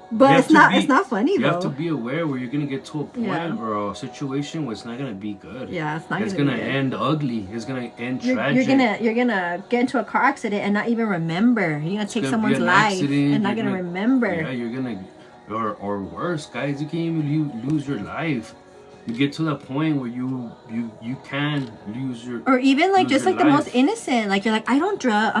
But it's not funny You though. have to be aware where you're gonna get to a point Yeah. or a situation where it's not gonna be good. Yeah, it's not. It's gonna gonna be good. end ugly. It's gonna end You're tragic. you're gonna get into a car accident and not even remember. You're gonna take Gonna be someone's an life accident, and not you're gonna remember. Yeah, you're gonna, or worse, guys. You can't even lose your life. You get to that point where you can lose your. Or even like lose just your like the most life. innocent. Like you're like, I'm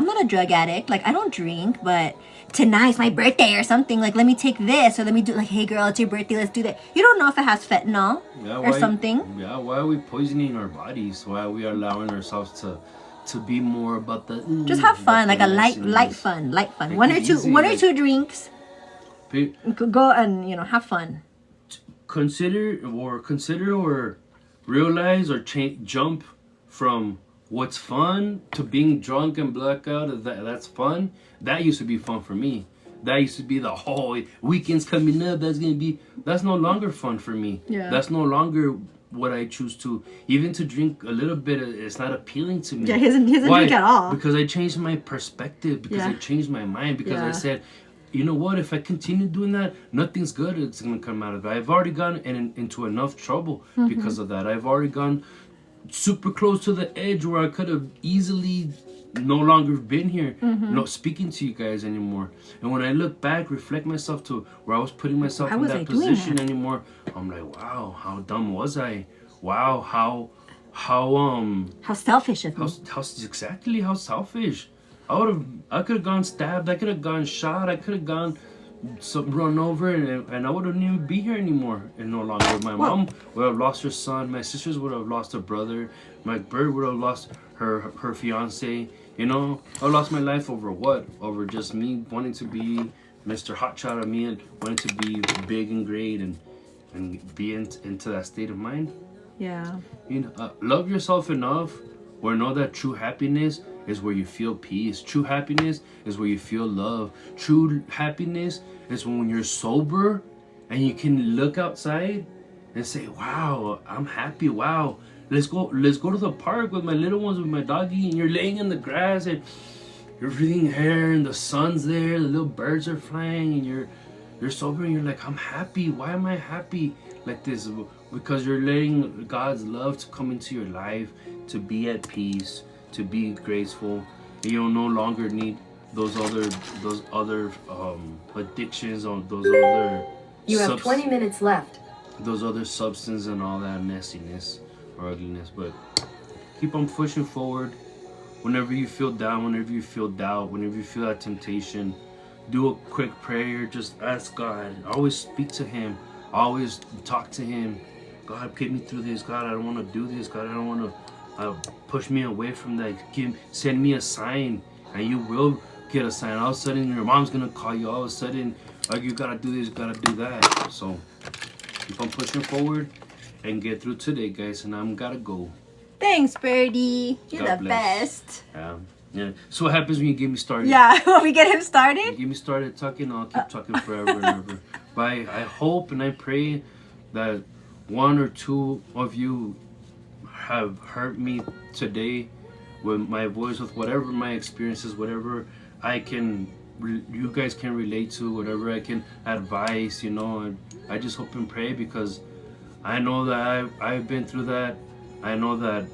not a drug addict. Like I don't drink, but tonight's my birthday or something. Like let me take this or let me do like, hey girl, it's your birthday, let's do that. You don't know if it has fentanyl or something. Yeah, why are we poisoning our bodies? Why are we allowing ourselves to be more about the? Just have fun, like a light messiness. light fun. Take One it or two easy, one or like- two drinks. Pe- Go and have fun. consider or realize or jump from what's fun to being drunk and blackout. That's fun. That used to be fun for me. That used to be the whole weekend's coming up. That's no longer fun for me. Yeah. That's no longer what I choose to. Even to drink a little bit, it's not appealing to me. Yeah, he doesn't Why? drink at all. Because I changed my perspective. Because I Yeah. changed my mind. Because I Yeah. said, you know what? If I continue doing that, nothing's good. It's gonna come out of it. I've already gone into enough trouble because of that. I've already gone super close to the edge where I could have easily no longer been here, not speaking to you guys anymore. And when I look back, reflect myself to where I was putting myself Why in was that I doing position that? anymore, I'm like, wow, how dumb was I? Wow, how selfish of me. how exactly how selfish. I could have gone stabbed, I could have gone shot, I could have gone run over, and I wouldn't even be here anymore and no longer. My mom would have lost her son, my sisters would have lost a brother, my bird would have lost her fiance. I lost my life over what? Over just me wanting to be Mr. Hotshot of me and wanting to be big and great and be into that state of mind. Yeah. Love yourself enough or know that true happiness is where you feel peace. True happiness is where you feel love. True happiness is when you're sober and you can look outside and say, wow, I'm happy. Wow, let's go to the park with my little ones, with my doggy, and you're laying in the grass and you're breathing air and the sun's there, the little birds are flying, and you're sober and you're like, I'm happy. Why am I happy like this? Because you're letting God's love to come into your life, to be at peace, to be graceful. You don't no longer need those other addictions or those other. You have 20 minutes left. Those other substance and all that messiness or ugliness, but keep on pushing forward. Whenever you feel down, whenever you feel doubt, whenever you feel that temptation, do a quick prayer. Just ask God. Always speak to Him. Always talk to Him. God, get me through this. God, I don't want to do this. God, I don't want to push me away from that. Send me a sign, and you will get a sign. All of a sudden, your mom's gonna call you. All of a sudden, like, you gotta do this, you gotta do that. So keep on pushing forward and get through today, guys. And I'm gotta go. Thanks, Birdie. You're God the bless. best. Yeah. So what happens when you get me started? Yeah, when we get him You started. get me started talking, I'll keep talking forever and ever. But I hope and I pray that one or two of you have heard me today with my voice, with whatever my experiences, whatever I can, you guys can relate to, whatever I can advise, and I just hope and pray, because I know that I've been through that. I know that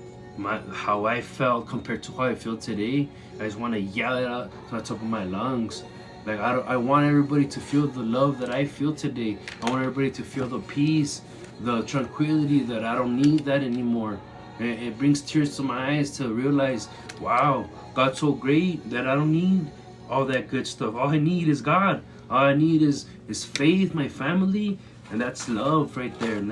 how I felt compared to how I feel today. I just want to yell it out to the top of my lungs. Like, I want everybody to feel the love that I feel today. I want everybody to feel the peace, the tranquility, that I don't need that anymore. It brings tears to my eyes to realize, wow, God's so great that I don't need all that good stuff. All I need is God. All I need is faith, my family, and that's love right there. And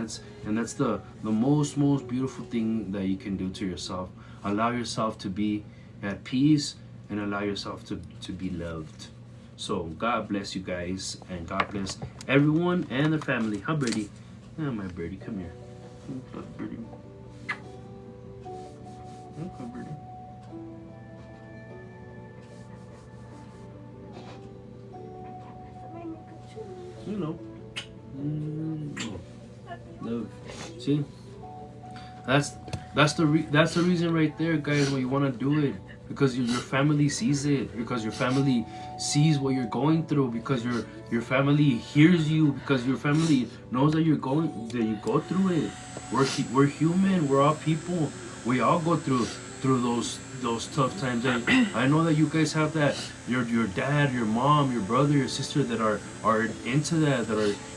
that's the most beautiful thing that you can do to yourself. Allow yourself to be at peace and allow yourself to be loved. So God bless you guys, and God bless everyone and their family. Hi, Birdie. Oh, my Birdie, come here. Come, Birdie. Come, Birdie. You know. Love. See, that's the reason right there, guys. When you want to do it, because your family sees it, because your family sees what you're going through, because your family hears you, because your family knows that you go through it. We're human. We're all people. We all go through those tough times. And I know that you guys have that. Your dad, your mom, your brother, your sister that are into that.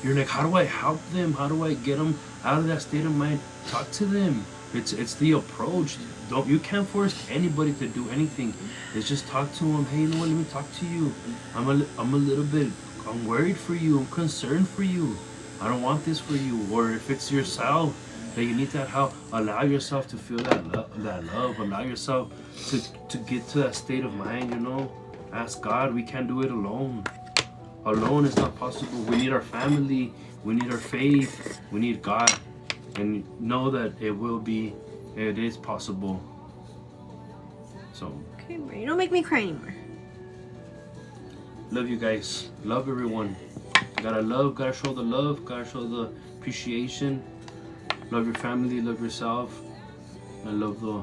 You're like, how do I help them? How do I get them out of that state of mind? Talk to them. It's the approach. You can't force anybody to do anything. It's just talk to them. Hey, you know what? Let me talk to you. I'm a little bit. I'm worried for you. I'm concerned for you. I don't want this for you. Or if it's yourself that you need that help, allow yourself to feel that love. Allow yourself to get to that state of mind. You know, ask God. We can't do it alone. Alone is not possible. We need our family. We need our faith. We need God. And know that it is possible. So. Okay, bro. You don't make me cry anymore. Love you guys. Love everyone. Gotta show the love. Gotta show the appreciation. Love your family. Love yourself. And love the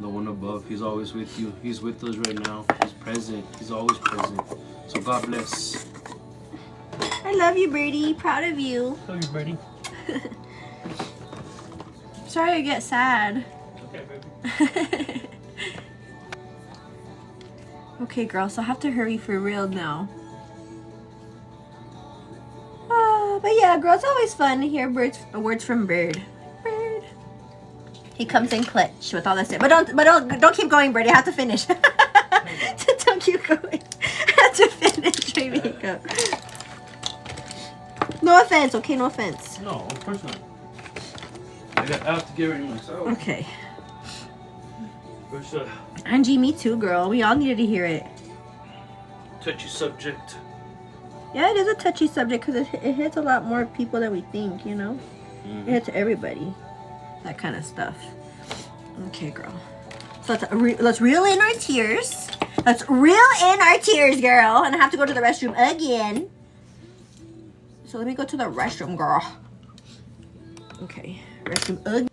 one above. He's always with you. He's with us right now. He's present. He's always present. So God bless. I love you, Birdie. Proud of you. Love you, Birdie. Sorry I get sad. Okay, baby. Okay, girl, so I have to hurry for real now. But yeah, girl, it's always fun to hear words from Bird. Bird. He comes in clutch with all this. But don't keep going, Bird. You have to finish. Don't keep going. I have to finish my makeup. No offense, okay? No offense. No, of course not. I have to get ready myself. Okay. For sure. Angie, me too, girl. We all needed to hear it. Touchy subject. Yeah, it is a touchy subject because it hits a lot more people than we think, you know? It hits everybody. That kind of stuff. Okay, girl. So let's reel in our tears. Let's reel in our tears, girl. And I have to go to the restroom again. So let me go to the restroom, girl. Okay. Restroom again.